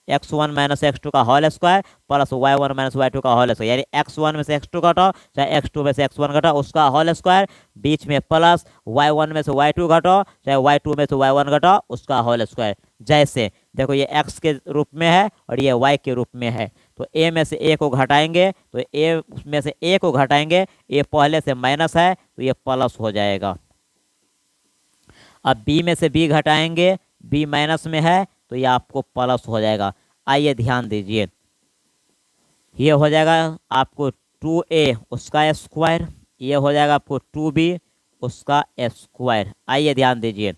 x1 माइनस x2 का whole square plus y1 minus y2 का होल स्क्वायर, यानी x1 में से x2 घटाओ चाहे x2 में से x1 घटाओ उसका होल स्क्वायर, बीच में प्लस y1 में से y2 घटाओ चाहे y2 में से y1 घटाओ उसका होल स्क्वायर। जैसे देखो ये x के रूप में है और ये y के रूप में है, तो a में से a को घटाएंगे, तो a में से a को घटाएंगे, a पहले से माइनस है तो ये प्लस हो जाएगा। अब b में से b घटाएंगे, b माइनस में है तो ये आपको प्लस हो जाएगा। आइए ध्यान दीजिए, ये हो जाएगा आपको 2a उसका स्क्वायर, ये हो जाएगा आपको 2b उसका स्क्वायर। आइए ध्यान दीजिए,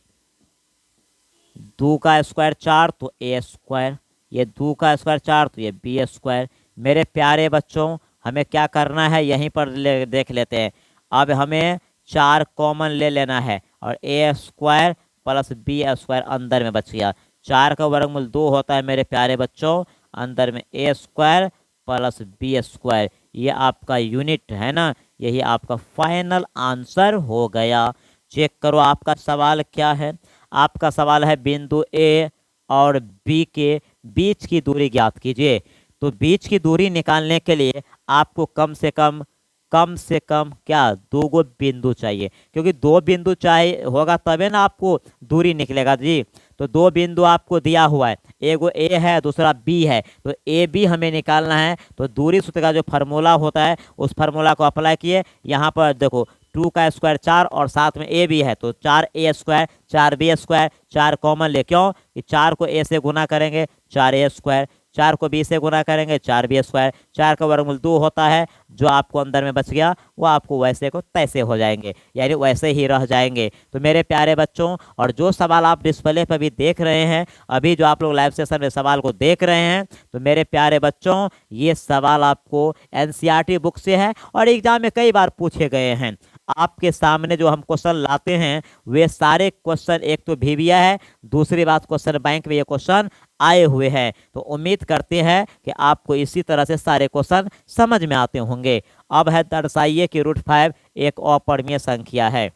2 का स्क्वायर 4 तो a स्क्वायर, ये 2 का स्क्वायर 4 तो ये b स्क्वायर। मेरे प्यारे बच्चों हमें क्या करना है, यहीं पर देख लेते हैं। अब हमें 4 कॉमन ले लेना है और a square plus b square अंदर में बच गया। 4 का वर्गमूल 2 होता है मेरे प्यारे बच्चों, अंदर में a square plus b square, ये आपका यूनिट है ना, यही आपका फाइनल आंसर हो गया। चेक करो आपका सवाल क्या है। आपका सवाल है बिंदु ए और बी के बीच की दूरी ज्ञात कीजिए। तो बीच की दूरी निकालने के लिए आपको कम से कम क्या 2 गो बिंदु चाहिए, क्योंकि 2 बिंदु चाहिए होगा तबे ना आपको दूरी निकलेगा जी। तो 2 बिंदु आपको दिया हुआ है, एगो ए है दूसरा बी है, तो ए बी हमें निकालना है। तो दूरी सूत्र का जो फार्मूला होता है उस फार्मूला को अप्लाई किए। यहाँ पर देखो 2 का स्क्वायर 4 और साथ में ए भी है, तो 4a square 4b square, 4 common ले, क्यों कि 4 को a से गुना करेंगे 4a स्क्वायर, 4 को b से गुना करेंगे 4b स्क्वायर, 4 का वर्गमूल 2 होता है, जो आपको अंदर में बच गया वो आपको वैसे को तैसे हो जाएंगे, यानी वैसे ही रह जाएंगे। तो मेरे प्यारे बच्चों, और जो सवाल आप डिस्प्ले पर भी देख रहे हैं, अभी जो आप लोग लाइव सेशन में सवाल को देख रहे हैं, तो मेरे प्यारे बच्चों ये सवाल आपको एनसीईआरटी बुक से है और एग्जाम में कई बार पूछे गए हैं। आपके सामने जो हम क्वेश्चन लाते हैं वे सारे क्वेश्चन, एक तो वीविया है, दूसरी बात क्वेश्चन बैंक में ये क्वेश्चन आए हुए हैं। तो उम्मीद करते हैं कि आपको इसी तरह से सारे क्वेश्चन समझ में आते होंगे। अब है दर्शाइए कि √5 एक अपरिमेय संख्या है।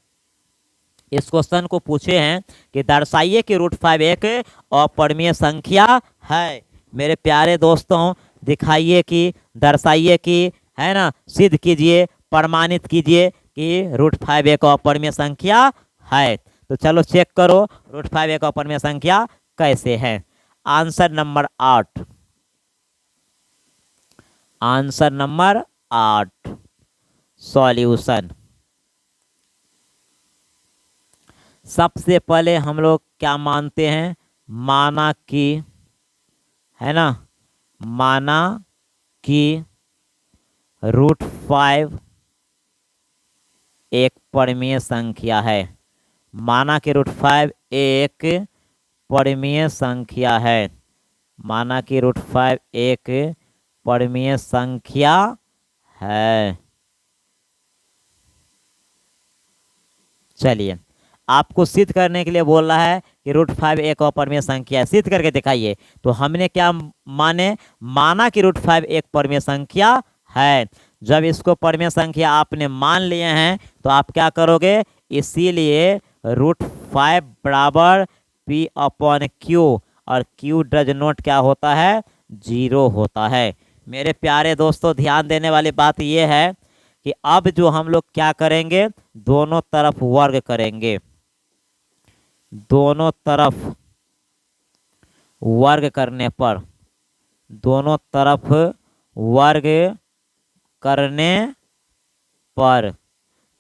इस क्वेश्चन को पूछे हैं कि दर्शाइए कि √5 एक अपरिमेय संख्या है। मेरे प्यारे दोस्तों दिखाइए कि, दर्शाइए कि, है ना, सिद्ध कीजिए, प्रमाणित कीजिए कि √5 एक अपरिमेय संख्या है। तो चलो चेक करो √5 एक अपरिमेय संख्या कैसे है। Answer number 8, answer number 8 solution. सबसे पहले हम लोग क्या मानते हैं, माना कि, है ना, माना कि √5 एक परिमेय संख्या है। माना कि √5 एक परिमेय संख्या है। माना कि √5 एक परिमेय संख्या है। चलिए आपको सिद्ध करने के लिए बोल रहा है कि √5 एक अपरिमेय संख्या है, सिद्ध करके दिखाइए। तो हमने क्या माना कि √5 एक परिमेय संख्या है। जब इसको परिमेय संख्या आपने मान लिए हैं तो आप क्या करोगे, इसीलिए √5 बराबर p/q, और q डज नॉट क्या होता है, 0 होता है। मेरे प्यारे दोस्तों ध्यान देने वाली बात यह है कि अब जो हम लोग क्या करेंगे, दोनों तरफ वर्ग करेंगे। दोनों तरफ वर्ग करने पर, दोनों तरफ वर्ग करने पर,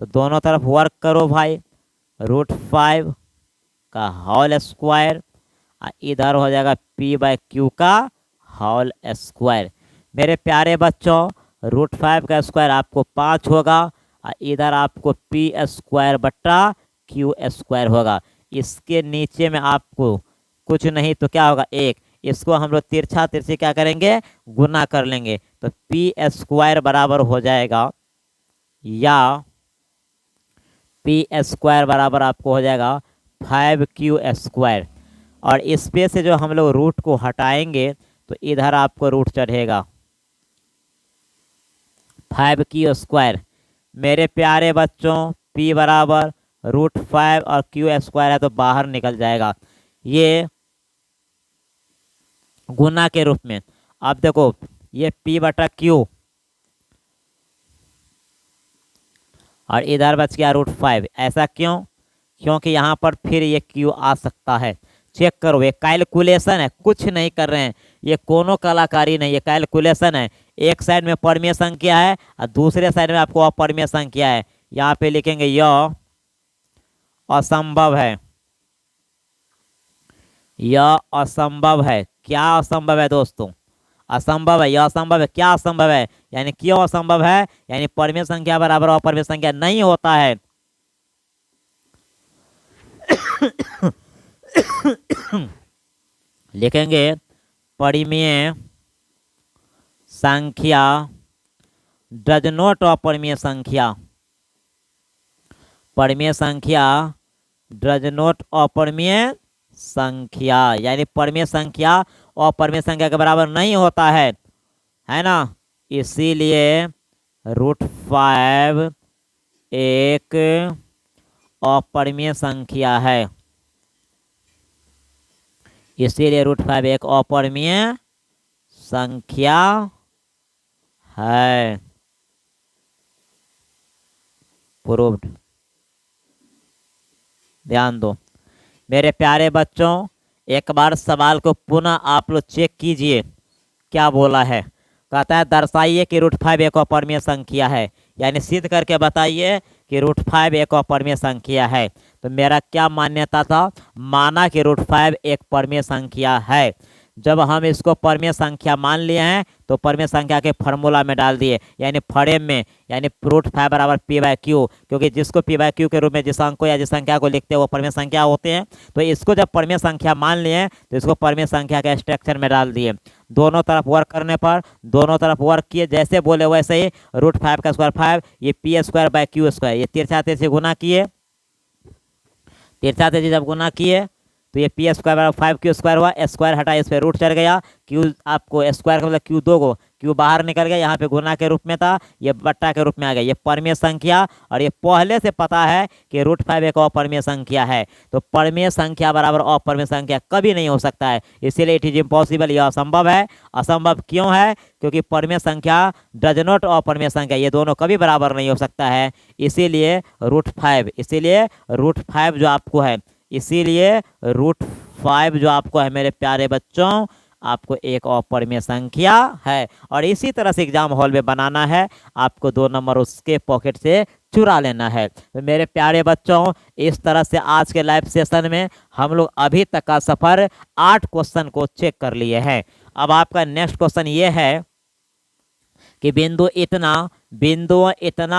तो दोनों तरफ वर्क करो भाई, √5 का होल स्क्वायर, इधर हो जाएगा p/q का होल स्क्वायर। मेरे प्यारे बच्चों √5 का स्क्वायर आपको 5 होगा, इधर आपको p² / q² होगा। इसके नीचे में आपको कुछ नहीं तो क्या होगा 1, इसको हम लोग तिरछा तिरछी क्या करेंगे, गुना कर लेंगे। तो p² बराबर हो जाएगा, या p² बराबर आपको हो जाएगा 5q², और इस पे से जो हम लोग रूट को हटाएंगे तो इधर आपको रूट चढ़ेगा 5q²। मेरे प्यारे बच्चों p बराबर √5 और q² है तो बाहर निकल जाएगा, ये गुना के रूप में। अब देखो ये p/q और इधर बच गया √5, ऐसा क्यों, क्योंकि यहाँ पर फिर ये q आ सकता है। चेक करो ये कैलकुलेशन है, कुछ नहीं कर रहे हैं, ये कोनो कलाकारी नहीं, ये कैलकुलेशन है। एक साइड में परिमेय संख्या है और दूसरे साइड में आपको अपरिमेय संख्या है। यहाँ पे लिखेंगे यह असंभव है, यह असंभव है। क्या असंभव है दोस्तों, असंभव है, यह असंभव है। क्या असंभव है, यानी क्यों असंभव है, यानी परिमेय संख्या बराबर अपरिमेय संख्या नहीं होता है। लिखेंगे परिमेय संख्या डज नॉट अपरिमेय संख्या, परिमेय संख्या डज नॉट अपरिमेय संख्या, यानी परिमेय संख्या अपरिमेय संख्या के बराबर नहीं होता है ना। इसीलिए √5 एक अपरिमेय संख्या है, इसीलिए √5 एक अपरिमेय संख्या है। प्रूव्ड। ध्यान दो मेरे प्यारे बच्चों, एक बार सवाल को पुनः आप लोग चेक कीजिए। क्या बोला है, कहता है दर्शाइए कि √5 एक अपरिमेय संख्या है, यानी सिद्ध करके बताइए कि √5 एक अपरिमेय संख्या है। तो मेरा क्या मान्यता था, माना कि √5 एक परिमेय संख्या है। जब हम इसको परिमेय संख्या मान लिए हैं तो परिमेय संख्या के फॉर्मूला में डाल दिए, यानी फॉर्म में, यानी √5 बराबर p/q, क्योंकि जिसको p/q के रूप में जिस अंक को या जिस संख्या को लिखते हैं वो परिमेय संख्या होते हैं। तो इसको जब परिमेय संख्या मान लिए तो इसको परिमेय संख्या के स्ट्रक्चर में डाल दिए। दोनों तरफ वर्क करने पर दोनों तरफ वर्क किए, जैसे बोले वैसे ही। √5 का स्क्वायर 5, ये p²/q², ये तिरछा तिरछी गुना किए, तिरछा तिरछी जब गुना किए तो ये p² बराबर 5q² हुआ, स्क्वायर हटा इस पर रूट चढ़ गया, q आपको स्क्वायर का मतलब q दो गो, q बाहर निकल गया, यहाँ पे गुना के रूप में था, ये बट्टा के रूप में आ गया। ये परिमेय संख्या, और ये पहले से पता है कि √5 एक अपरिमेय संख्या है। तो परिमेय संख्या बराबर अपरिमेय संख्या कभी नहीं हो सकता है, इसीलिए इट इज इम्पॉसिबल, यह असंभव है। असंभव क्यों है, क्योंकि परिमेय संख्या डज नॉट अपरिमेय संख्या, ये दोनों कभी बराबर नहीं हो सकता है। इसीलिए √5, इसीलिए √5 जो आपको है, इसीलिए √5 जो आपको है मेरे प्यारे बच्चों, आपको एक अपरिमेय संख्या है। और इसी तरह से एग्जाम हॉल में बनाना है, आपको 2 नंबर उसके पॉकेट से चुरा लेना है। तो मेरे प्यारे बच्चों, इस तरह से आज के लाइव सेशन में हम लोग अभी तक का सफर 8 क्वेश्चन को चेक कर लिए हैं। अब आपका नेक्स्ट क्वेश्चन ये है कि बिंदु इतना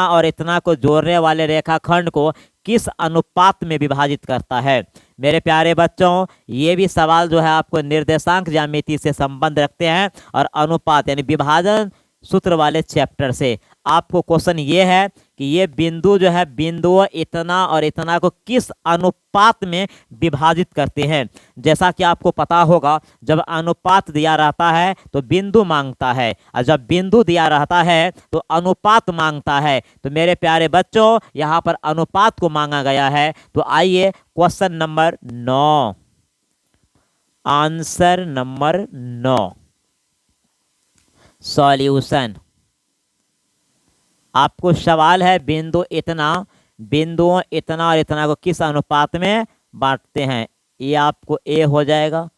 और इतना को जोड़ने वाले रेखाखंड को किस अनुपात में विभाजित करता है। मेरे प्यारे बच्चों, ये भी सवाल जो है आपको निर्देशांक ज्यामिति से संबंध रखते हैं और अनुपात यानी विभाजन सूत्र वाले चैप्टर से। आपको क्वेश्चन ये है कि ये बिंदु जो है, बिंदु इतना और इतना को किस अनुपात में विभाजित करते हैं। जैसा कि आपको पता होगा, जब अनुपात दिया रहता है तो बिंदु मांगता है, और जब बिंदु दिया रहता है तो अनुपात मांगता है। तो मेरे प्यारे बच्चों, यहाँ पर अनुपात को मांगा गया है। तो आइए question number 9, answer number 9, solution. आपको सवाल है बिंदुओं इतना और इतना को किस अनुपात में बांटते हैं। ये आपको ए हो जाएगा,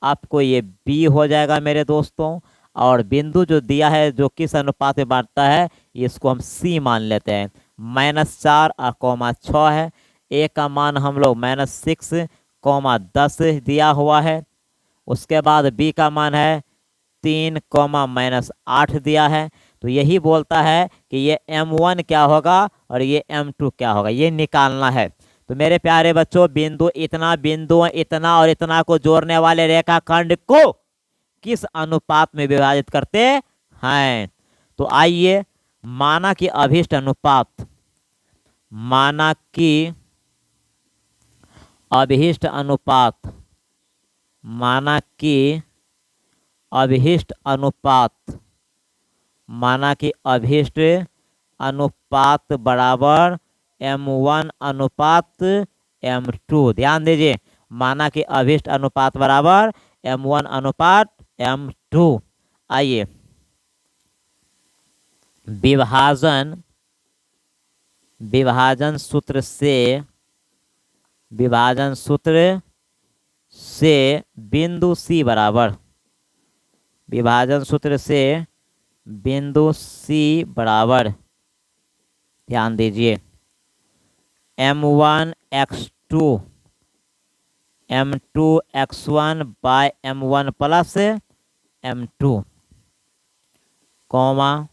आपको ये बी हो जाएगा मेरे दोस्तों, और बिंदु जो दिया है जो किस अनुपात में बांटता है, इसको हम सी मान लेते हैं। -4 और 6 है। ए का मान हम लोग -6, 10 दिया हुआ है। उसके बाद बी का मान है 3, -8 दिया है। तो यही बोलता है कि ये M1 क्या होगा और ये M2 क्या होगा, ये निकालना है। तो मेरे प्यारे बच्चों, बिंदु इतना और इतना को जोड़ने वाले रेखाखंड को किस अनुपात में विभाजित करते हैं। तो आइए, माना कि अभिष्ट अनुपात, माना कि अभिष्ट अनुपात, माना कि अभिष्ट अनुपात, माना कि अभिष्ट अनुपात बराबर M1 अनुपात M2। ध्यान दीजिए, माना कि अभिष्ट अनुपात बराबर M1 अनुपात M2। आइए, विभाजन सूत्र से बिंदु C बराबर, विभाजन सूत्र से बिंदु C बराबर, ध्यान दीजिए, M1 x2 M2 x1 bye M1 plus M2। Comma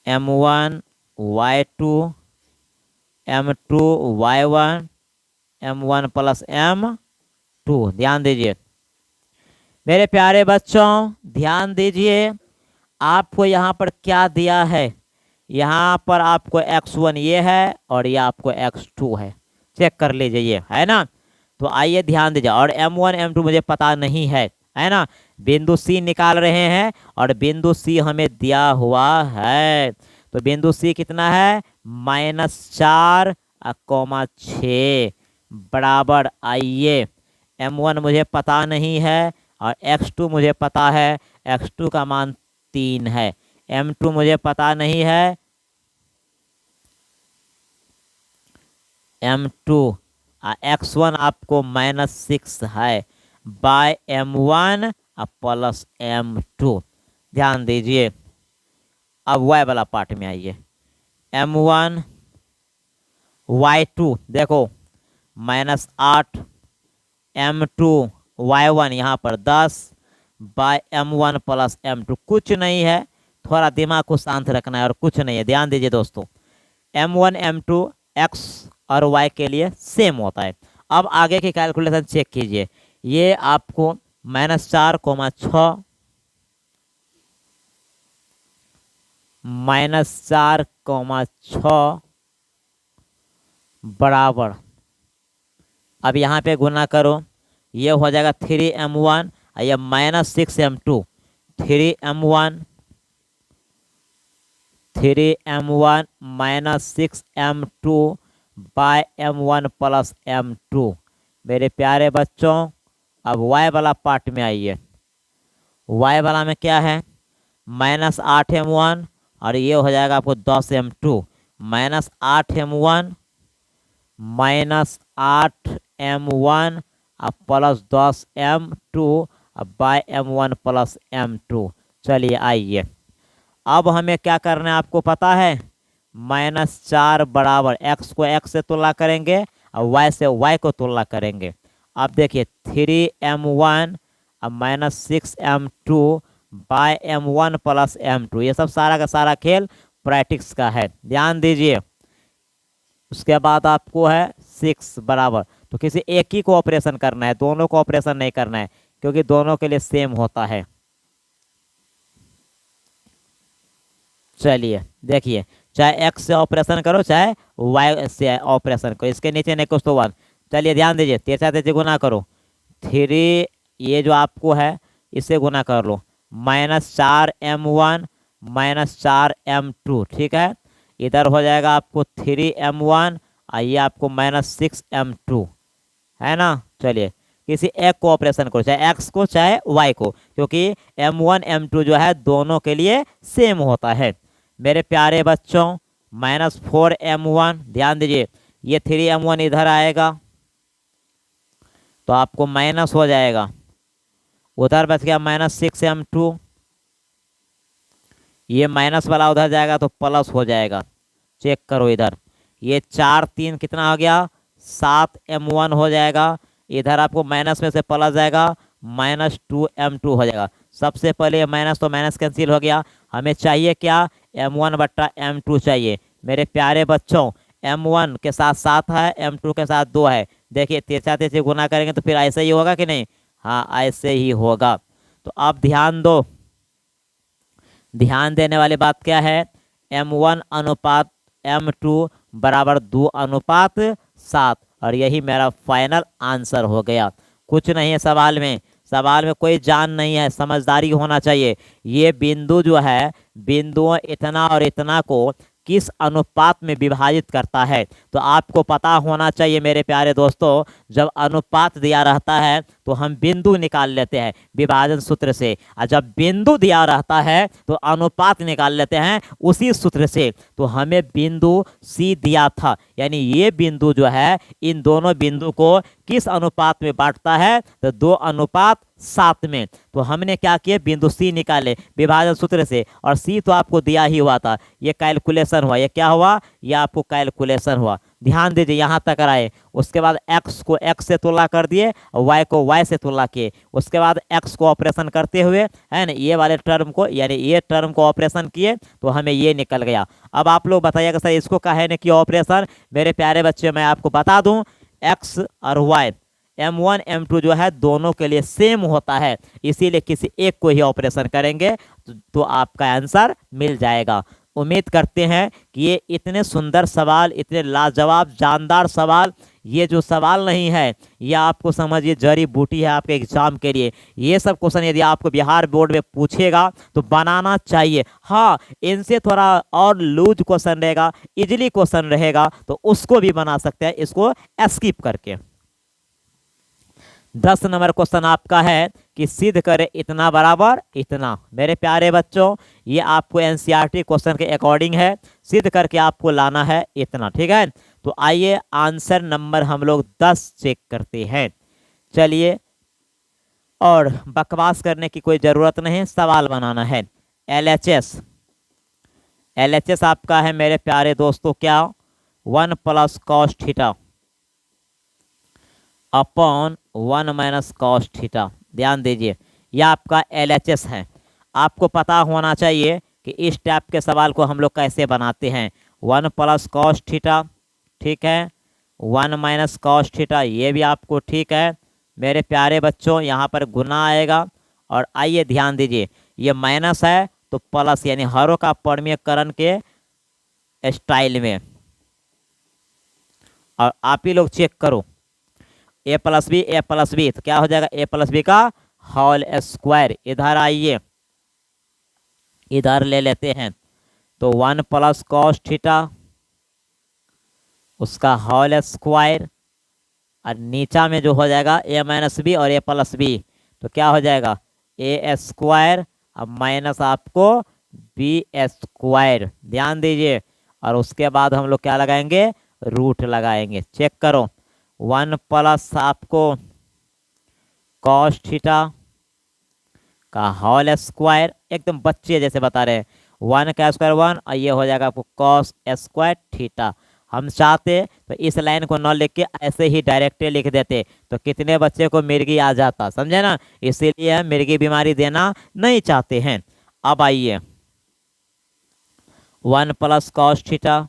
M1 Y2 M2 Y1 M1 plus M2। ध्यान दीजिए मेरे प्यारे बच्चों, ध्यान दीजिए आपको यहाँ पर क्या दिया है। यहाँ पर आपको x1 ये है और ये आपको x2 है, चेक कर लीजिए ये है ना। तो आइए ध्यान दीजिए, और M1 M2 मुझे पता नहीं है ना। बिंदु C निकाल रहे हैं और बिंदु C हमें दिया हुआ है। तो बिंदु C कितना है, -4,6 बराबर, आइए M1 मुझे पता नहीं है और x2 मुझे पता है, x2 का मान 3 है। M2 मुझे पता नहीं है, M2 x1 आपको -6 है बाय M1 प्लस M2। ध्यान दीजिए अब y वाला पार्ट में आइए। M1 Y2 देखो -8, M2 Y1 यहाँ पर 10 बाय M1 प्लस M2। कुछ नहीं है, थोड़ा दिमाग को शांत रखना है और कुछ नहीं है। ध्यान दीजिए दोस्तों, M1 M2 x और y के लिए सेम होता है। अब आगे की कैलकुलेशन चेक कीजिए, ये आपको -4,6 -4,6 बराबर, अब यहाँ पे गुना करो, ये हो जाएगा 3M1 और ये -6M2। 3M1 -6M2 bye M1 plus M2। मेरे प्यारे बच्चों अब y वाला पार्ट में आइए। y वाला में क्या है, -8M1 और ये हो जाएगा आपको 10M2। -8M1 -8M1 plus 10M2 bye M1 plus M2। चलिए आइए, अब हमें क्या करना है आपको पता है, -4 बराबर x को x से तुलना करेंगे और y से y को तुलना करेंगे। अब देखिए 3M1 -6M2 bye M1 plus M2, ये सब सारा का सारा खेल प्रैक्टिस का है, ध्यान दीजिए। उसके बाद आपको है 6 बराबर, तो किसी एक ही को ऑपरेशन करना है, दोनों को ऑपरेशन नहीं करना है क्योंकि दोनों के लिए सेम होता है। चलिए देखिए, चाहे x से ऑपरेशन करो चाहे y से ऑपरेशन करो, इसके नीचे नहीं कुछ तो 1। चलिए ध्यान दीजिए, 3 गुना करो, 3 ये जो आपको है इससे गुना कर लो, -4M1 -4M2, ठीक है। इधर हो जाएगा आपको 3M1 और ये आपको -6M2 है ना। चलिए किसी एक को ऑपरेशन करो, चाहे x को चाहे y को, क्योंकि M1 M2 जो है दोनों के लिए सेम होता है। मेरे प्यारे बच्चों -4M1, ध्यान दीजिए ये 3M1 इधर आएगा तो आपको माइनस हो जाएगा, उधर बच गया -6M2, ये माइनस वाला उधर जाएगा तो प्लस हो जाएगा। चेक करो इधर, ये 4 3 कितना हो गया, 7M1 हो जाएगा। इधर आपको माइनस में से प्लस जाएगा, -2M2 हो जाएगा। सबसे पहले ये माइनस तो माइनस कैंसिल हो गया, हमें चाहिए क्या, M1 बट्टा M2 चाहिए। मेरे प्यारे बच्चों M1 के साथ 7 है, M2 के साथ 2 है। देखिए 3 गुना करेंगे तो फिर ऐसे ही होगा कि नहीं, हाँ ऐसे ही होगा। तो अब ध्यान दो, ध्यान देने वाली बात क्या है, M1 अनुपात M2 बराबर 2:7, और यही मेरा फाइनल आंसर हो गया। कुछ नहीं है सवाल में, सवाल में कोई जान नहीं है, समझदारी होना चाहिए। ये बिंदु जो है, बिंदुओं इतना और इतना को किस अनुपात में विभाजित करता है, तो आपको पता होना चाहिए मेरे प्यारे दोस्तों। जब अनुपात दिया रहता है तो हम बिंदु निकाल लेते हैं विभाजन सूत्र से, और जब बिंदु दिया रहता है तो अनुपात निकाल लेते हैं उसी सूत्र से। तो हमें बिंदु सी दिया था, यानी ये बिंदु जो है इन दोनों बिंदु को किस अनुपात में बांटता है, तो 2:7 में। तो हमने क्या किया, बिंदु सी निकाले विभाजन सूत्र से, और सी तो आपको दिया ही हुआ था। ये कैलकुलेशन हुआ, ये क्या हुआ, ये आपको कैलकुलेशन हुआ। ध्यान दीजिए यहाँ तक आए, उसके बाद x को x से तुलना कर दिए और y को y से तुलना किए, उसके बाद x को ऑपरेशन करते हुए है ना ये वाले टर्म को यानी ये टर्म को ऑपरेशन किए तो हमें ये निकल गया। अब आप लोग बताइएगा सर इसको काहे ने किया ऑपरेशन। मेरे प्यारे बच्चे मैं आपको बता दूं x और y M1 M2 जो है दोनों के लिए सेम होता है, इसीलिए किसी एक को ही ऑपरेशन करेंगे तो आपका आंसर मिल जाएगा। उम्मीद करते हैं कि ये इतने सुंदर सवाल, इतने लाजवाब जानदार सवाल, ये जो सवाल नहीं है ये आपको समझिए जड़ी बूटी है आपके एग्जाम के लिए। ये सब क्वेश्चन यदि आपको बिहार बोर्ड में पूछेगा तो बनाना चाहिए। हाँ, इनसे थोड़ा और लूज क्वेश्चन रहेगा, इजीली क्वेश्चन रहेगा तो उसको भी बना सकते हैं इसको स्किप करके। 10 नंबर क्वेश्चन आपका है कि सिद्ध करे इतना बराबर इतना। मेरे प्यारे बच्चों ये आपको एनसीईआरटी क्वेश्चन के अकॉर्डिंग है, सिद्ध करके आपको लाना है इतना, ठीक है। तो आइए आंसर नंबर हम लोग 10 चेक करते हैं। चलिए, और बकवास करने की कोई ज़रूरत नहीं, सवाल बनाना है। एलएचएस आपका है मेरे प्यारे दोस्तों क्या 1 + cos theta upon 1 - cos theta. ध्यान दीजिए यह आपका एलएचएस है। आपको पता होना चाहिए कि इस टाइप के सवाल को हम लोग कैसे बनाते हैं। 1 + cos थीटा, ठीक है, 1 - cos थीटा, ये भी आपको ठीक है। मेरे प्यारे बच्चों यहाँ पर गुना आएगा और आइए ध्यान दीजिए ये माइनस है तो प्लस, यानी हरों का परमीयकरण के स्टाइल में। और आप ही लोग चेक करो a + b तो क्या हो जाएगा a + b का होल स्क्वायर। इधर आइए, इधर ले लेते हैं तो 1 + cos थीटा उसका होल स्क्वायर और नीचा में जो हो जाएगा a - b और a + b तो क्या हो जाएगा a स्क्वायर अब माइनस आपको b स्क्वायर। ध्यान दीजिए और उसके बाद हम लोग क्या लगाएंगे रूट लगाएंगे। चेक करो 1 + आपको cos थीटा का होल स्क्वायर, एकदम बच्चे जैसे बता रहे हैं 1 का स्क्वायर 1 और ये हो जाएगा आपको cos स्क्वायर थीटा। हम चाहते तो इस लाइन को न लिख के ऐसे ही डायरेक्टली लिख देते तो कितने बच्चे को मिर्गी आ जाता, समझे ना। इसीलिए हम मिर्गी बीमारी देना नहीं चाहते हैं। अब आइए 1 + cos थीटा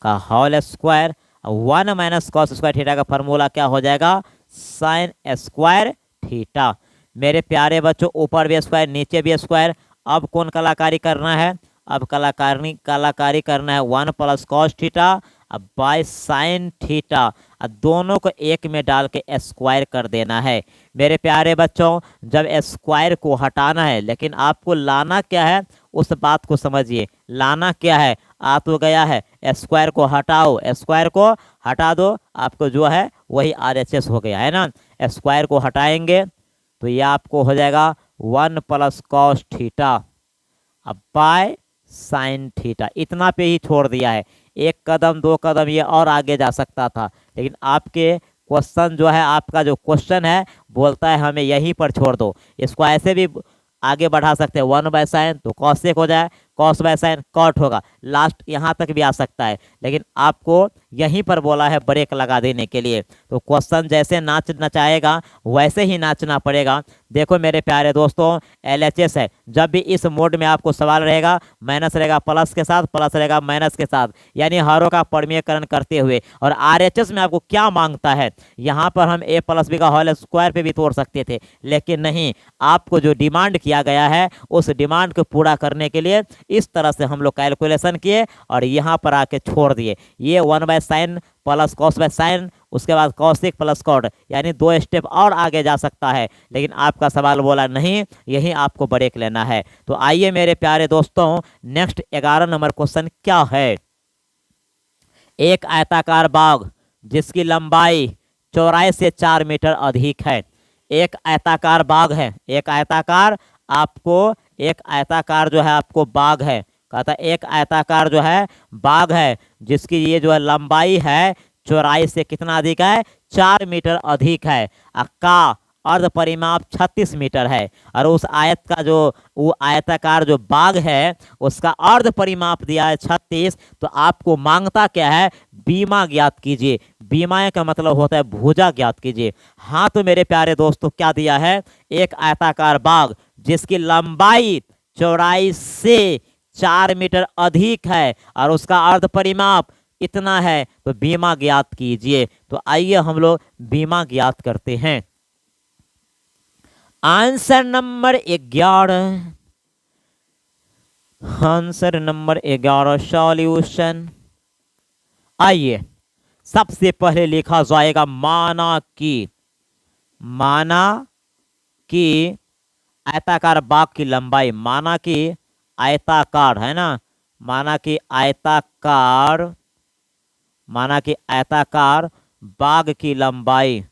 का whole square 1 - cos square theta का फॉर्मूला क्या हो जाएगा sin स्क्वायर थीटा। मेरे प्यारे बच्चों ऊपर भी स्क्वायर नीचे भी स्क्वायर। अब कौन कलाकारी करना है, अब कलाकारी करना है 1 + cos थीटा अब बाय sin थीटा, दोनों को एक में डाल के स्क्वायर कर देना है। मेरे प्यारे बच्चों जब स्क्वायर को हटाना है, लेकिन आपको लाना क्या है उस बात को समझिए। लाना क्या है, आ तो गया है स्क्वायर को हटाओ, स्क्वायर को हटा दो, आपको जो है वही आरएचएस हो गया है ना। स्क्वायर को हटाएंगे तो ये आपको हो जाएगा 1 + cos थीटा अब बाय sin थीटा। इतना पे ही छोड़ दिया है, 1 कदम 2 कदम ये और आगे जा सकता था, लेकिन आपके क्वेश्चन जो है आपका जो क्वेश्चन है बोलता है हमें यहीं पर छोड़ दो। इसको ऐसे भी आगे बढ़ा सकते हैं 1/sin तो cosec हो जाए, cos/sin cot होगा, लास्ट यहाँ तक भी आ सकता है, लेकिन आपको यहीं पर बोला है ब्रेक लगा देने के लिए। तो क्वेश्चन जैसे नाच नचाएगा वैसे ही नाचना पड़ेगा। देखो मेरे प्यारे दोस्तों एलएचएस है, जब भी इस मोड में आपको सवाल रहेगा माइनस रहेगा प्लस के साथ, प्लस रहेगा माइनस के साथ, यानी हरों का परमीयकरण करते हुए। और आरएचएस में आपको क्या मांगता है, यहाँ पर हम a + b का होल स्क्वायर पे भी तोड़ सकते थे, लेकिन नहीं, आपको जो डिमांड किया गया है उस डिमांड को पूरा करने के लिए इस तरह से हम लोग कैलकुलेशन किए और यहाँ पर आके छोड़ दिए। ये 1/sin + cos/sin उसके बाद cosec + cot, यानी 2 स्टेप और आगे जा सकता है, लेकिन आपका सवाल बोला नहीं, यही आपको ब्रेक लेना है। तो आइए मेरे प्यारे दोस्तों नेक्स्ट 11 नंबर क्वेश्चन क्या है। एक आयताकार बाग जिसकी लंबाई चौड़ाई से 4 मीटर अधिक है। एक आयताकार बाग है, एक आयताकार जो है आपको बाग है, कहता एक आयताकार जो है बाग है जिसकी ये जो है लंबाई है चौड़ाई से कितना अधिक है 4 मीटर अधिक है। का अर्ध परिमाप 36 मीटर है और उस आयत का जो वो आयताकार जो बाग है उसका अर्ध परिमाप दिया है 36, तो आपको मांगता क्या है, बीमा ज्ञात कीजिए। बीमा का मतलब होता है भुजा ज्ञात कीजिए। हाँ तो मेरे प्यारे दोस्तों क्या दिया है, एक आयताकार बाग जिसकी लंबाई चौड़ाई से 4 मीटर अधिक है और उसका अर्ध परिमाप इतना है, तो बीमा ज्ञात कीजिए। तो आइए हम लोग बीमा ज्ञात करते हैं। Answer number 11, answer number 11 solution. आइए सबसे पहले लिखा जाएगा माना कि आयताकार बाग की लंबाई, माना कि आयताकार है ना, माना कि आयताकार बाग की लंबाई,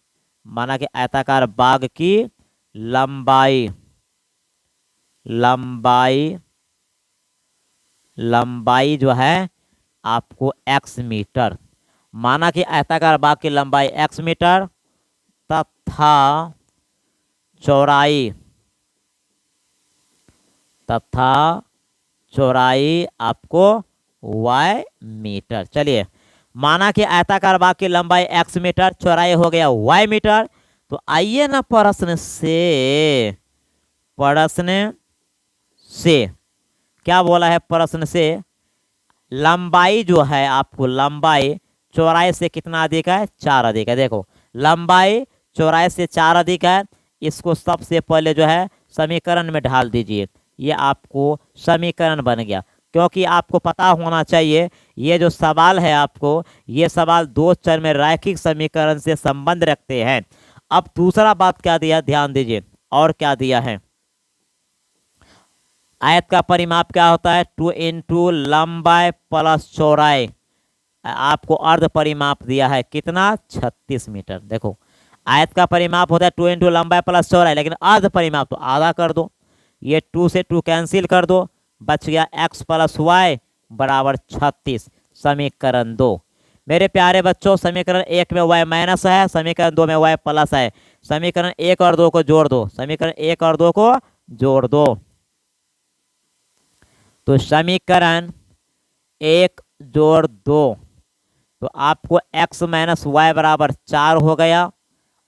माना कि आयताकार बाग की लंबाई जो है आपको x मीटर, माना कि आयताकार बाग की लंबाई x मीटर तथा चौड़ाई आपको y मीटर। चलिए माना कि आयताकार बाग की लंबाई x मीटर, चौड़ाई हो गया y मीटर। तो आइए ना प्रश्न से क्या बोला है, प्रश्न से लंबाई जो है आपको, लंबाई चौड़ाई से कितना अधिक है, 4 अधिक है। देखो लंबाई चौड़ाई से 4 अधिक है, इसको सबसे पहले जो है समीकरण में ढाल दीजिए। ये आपको समीकरण बन गया, क्योंकि आपको पता होना चाहिए ये जो सवाल है आपको, ये सवाल दो चर में रैखिक समीकरण से संबंध रखते हैं। अब दूसरा बात क्या दिया, ध्यान दीजिए, और क्या दिया है, आयत का परिमाप क्या होता है, 2 इंटू लंबाई प्लस चौड़ाई। आपको अर्ध परिमाप दिया है कितना, 36 मीटर। देखो आयत का परिमाप होता है 2 इंटू लंबाई प्लस चौड़ाई, लेकिन अर्ध परिमाप तो आधा कर दो, ये 2 से 2 कैंसिल कर दो, बच गया x प्लस वाई बराबर 36। समीकरण 2। मेरे प्यारे बच्चों समीकरण 1 में y माइनस है, समीकरण 2 में y प्लस है। समीकरण 1 और 2 को जोड़ दो, समीकरण 1 और 2 को जोड़ दो, तो समीकरण 1 जोड़ 2 तो आपको x माइनस वाई बराबर 4 हो गया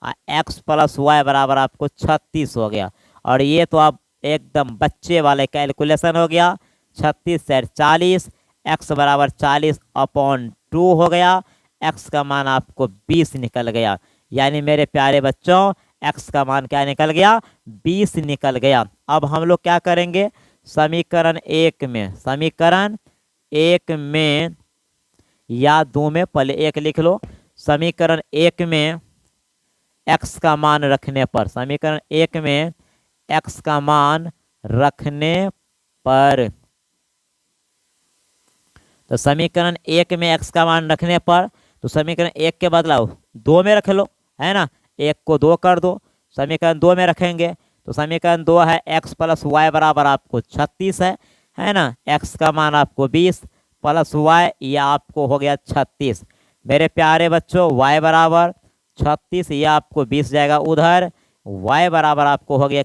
और x प्लस वाई बराबर आपको 36 हो गया। और ये तो आप एकदम बच्चे वाले कैलकुलेशन हो गया, 36 से 40, x बराबर 40/2 हो गया, x का मान आपको 20 निकल गया। यानी मेरे प्यारे बच्चों x का मान क्या निकल गया, 20 निकल गया। अब हम लोग क्या करेंगे, समीकरण 1 में या 2 में, पहले 1 लिख लो, समीकरण 1 में x का मान रखने पर, समीकरण 1 में x का मान रखने पर, तो समीकरण 1 में x का मान रखने पर, तो समीकरण 1 के बदलाव 2 में रख लो, है ना, 1 को 2 कर दो, समीकरण 2 में रखेंगे तो समीकरण 2 है x प्लस वाई बराबर आपको 36 है ना, x का मान आपको 20 प्लस वाई, ये आपको हो गया 36। मेरे प्यारे बच्चों y बराबर 36, ये आपको 20 जाएगा उधर, y बराबर आपको हो गया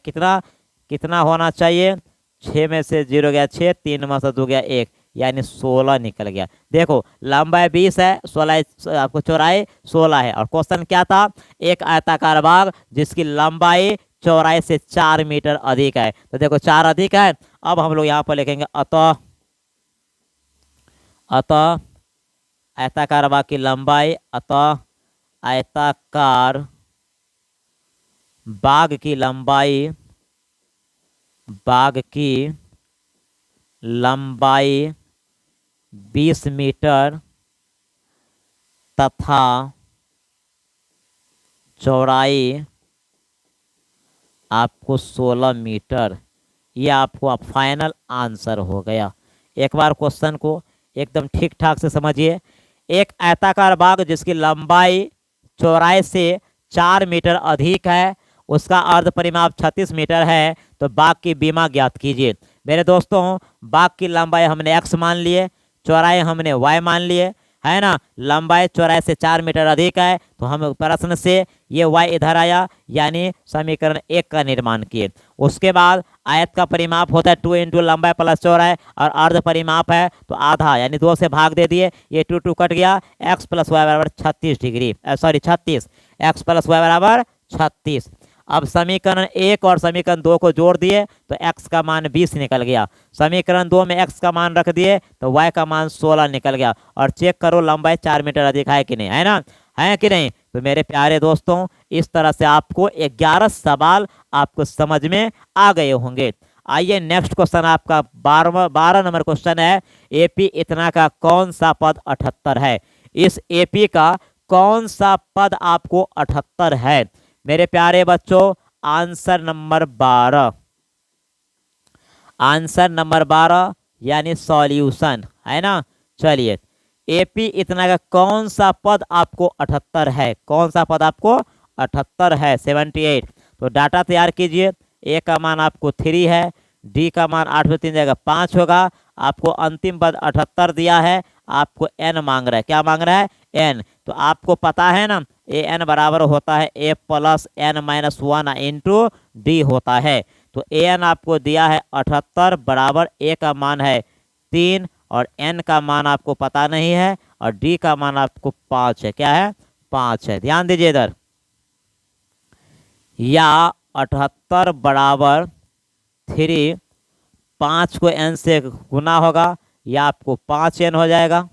कितना होना चाहिए, 6 में से 0 गया 6, 3 में से 2 गया 1, यानी 16 निकल गया। देखो लंबाई 20 है, 16 आपको चौड़ाई 16 है, और क्वेश्चन क्या था, एक आयताकार बाग जिसकी लंबाई चौड़ाई से 4 मीटर अधिक है। तो देखो 4 अधिक है, अब हम लोग यहाँ पर लिखेंगे अतः आयताकार बाग की लंबाई, अतः आयताकार बाग की लंबाई 20 मीटर तथा चौड़ाई आपको 16 मीटर, ये आपको फाइनल आंसर हो गया। एक बार क्वेश्चन को एकदम ठीक ठाक से समझिए, एक आयताकार बाग जिसकी लंबाई चौड़ाई से 4 मीटर अधिक है, उसका अर्ध परिमाप 36 मीटर है, तो बाग की बीमा ज्ञात कीजिए। मेरे दोस्तों बाग की लंबाई हमने x मान लिए, चौड़ाई हमने y मान लिए, है ना, लंबाई चौड़ाई से 4 मीटर अधिक है, तो हम प्रश्न से ये y इधर आया, यानी समीकरण 1 का निर्माण किए। उसके बाद आयत का परिमाप होता है 2 इंटू लंबाई प्लस चौड़ाई, और अर्ध परिमाप है तो आधा, यानी 2 से भाग दे दिए, ये 2 2 कट गया, x प्लस वाई बराबर 36 degree, sorry 36, x plus Y बराबर 36। अब समीकरण 1 और समीकरण 2 को जोड़ दिए तो x का मान 20 निकल गया, समीकरण 2 में x का मान रख दिए तो y का मान 16 निकल गया, और चेक करो लंबाई 4 मीटर अधिक है कि नहीं, है ना, है कि नहीं। तो मेरे प्यारे दोस्तों, इस तरह से आपको 11 सवाल आपको समझ में आ गए होंगे। आइए नेक्स्ट क्वेश्चन आपका 12 नंबर क्वेश्चन है, एपी इतना का कौन सा पद 78 है। इस एपी का कौन सा पद आपको 78 है मेरे प्यारे बच्चों। आंसर नंबर 12, आंसर नंबर 12 यानी सॉल्यूशन, है ना। चलिए, एपी इतना का कौन सा पद आपको 78 है, कौन सा पद आपको 78 है, 78। तो डाटा तैयार कीजिए, ए का मान आपको 3 है, डी का मान 8 में 3 जाएगा 5 होगा, आपको अंतिम पद 78 दिया है, आपको एन मांग रहा है, क्या मांग रहा है, एन। तो आपको पता है ना, ए एन बराबर होता है A plus N minus 1 into D होता है। तो ए एन आपको दिया है 78 बराबर ए का मान है 3, और एन का मान आपको पता नहीं है, और डी का मान आपको 5 है, क्या है, 5 है। ध्यान दीजिए इधर, या 78 बराबर 3, 5 को एन से गुना होगा, या आपको 5 एन हो जाएगा,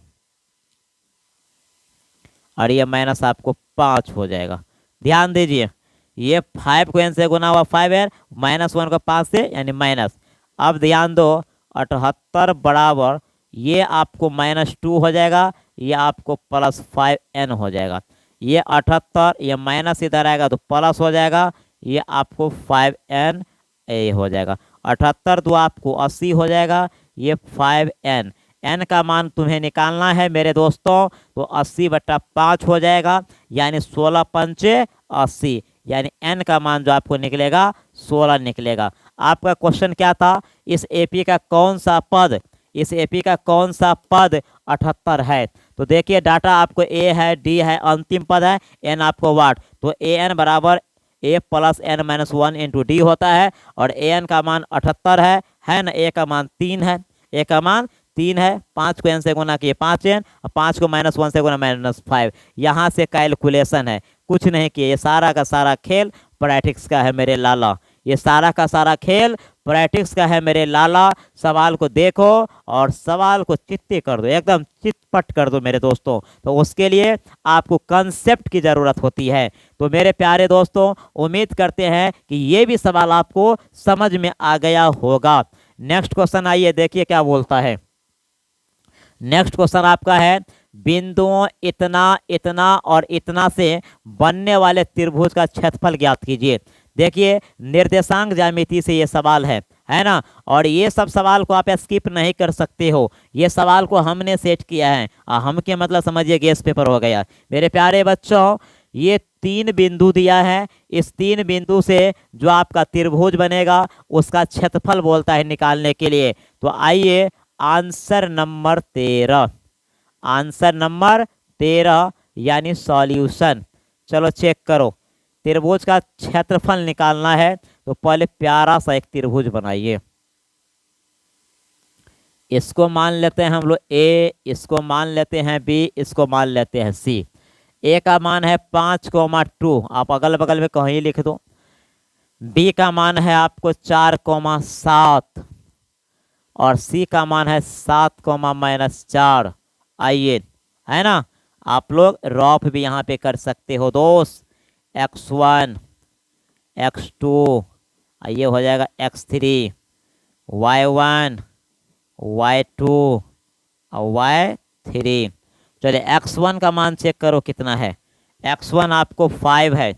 और ये माइनस आपको 5 हो जाएगा। ध्यान दीजिए, ये 5 को एन से गुना हुआ 5 एन, माइनस 1 को 5 से यानी माइनस। अब ध्यान दो, 78 बराबर ये आपको -2 हो जाएगा, ये आपको +5 एन हो जाएगा। ये 78, ये माइनस इधर आएगा तो प्लस हो जाएगा, ये आपको 5 एन ए हो जाएगा। 78 दो आपको 80 हो जाएगा, ये 5 एन, एन का मान तुम्हें निकालना है मेरे दोस्तों, तो 80/5 हो जाएगा, यानी 16 पंचे 80, यानी एन का मान जो आपको निकलेगा 16 निकलेगा। आपका क्वेश्चन क्या था, इस एपी का कौन सा पद, इस एपी का कौन सा पद 78 है। तो देखिए डाटा आपको ए है, डी है, अंतिम पद है, एन आपको वाट, तो ए एन बराबर A plus N minus 1 into D होता है, और ए एन का मान 78 है ना, ए का मान 3 है, ए का मान 3 है, 5 को एन से गुना किए 5 एन, और 5 को -1 से गुना -5, यहाँ से कैलकुलेशन है, कुछ नहीं किए, ये सारा का सारा खेल प्रैक्टिस का है मेरे लाला, ये सारा का सारा खेल प्रैक्टिस का है मेरे लाला। सवाल को देखो और सवाल को चित्ती कर दो, एकदम चितपट कर दो मेरे दोस्तों, तो उसके लिए आपको कंसेप्ट की ज़रूरत होती है। तो मेरे प्यारे दोस्तों, उम्मीद करते हैं कि ये भी सवाल आपको समझ में आ गया होगा। नेक्स्ट क्वेश्चन आइए देखिए क्या बोलता है। नेक्स्ट क्वेश्चन आपका है, बिंदुओं इतना, इतना और इतना से बनने वाले त्रिभुज का क्षेत्रफल ज्ञात कीजिए। देखिए निर्देशांक ज्यामिति से ये सवाल है ना, और ये सब सवाल को आप स्किप नहीं कर सकते हो, ये सवाल को हमने सेट किया है, हम के मतलब समझिए गेस पेपर हो गया। मेरे प्यारे बच्चों, ये 3 बिंदु दिया है, इस 3 बिंदु से जो आपका त्रिभुज बनेगा उसका क्षेत्रफल बोलता है निकालने के लिए। तो आइए आंसर नंबर 13, आंसर नंबर 13 यानी सॉल्यूशन। चलो चेक करो, त्रिभुज का क्षेत्रफल निकालना है, तो पहले प्यारा सा एक त्रिभुज बनाइए। इसको मान लेते हैं हम लोग ए, इसको मान लेते हैं बी, इसको मान लेते हैं सी। ए का मान है 5,2, आप अगल बगल में कहीं लिख दो। बी का मान है आपको 4,7, और सी का मान है 7,-4। आइए, है ना, आप लोग रॉफ भी यहाँ पे कर सकते हो दोस्त। x1, x2, ये हो जाएगा x3, y1, y2 और y3। चलिए x1 का मान चेक करो कितना है, x1 आपको 5 है,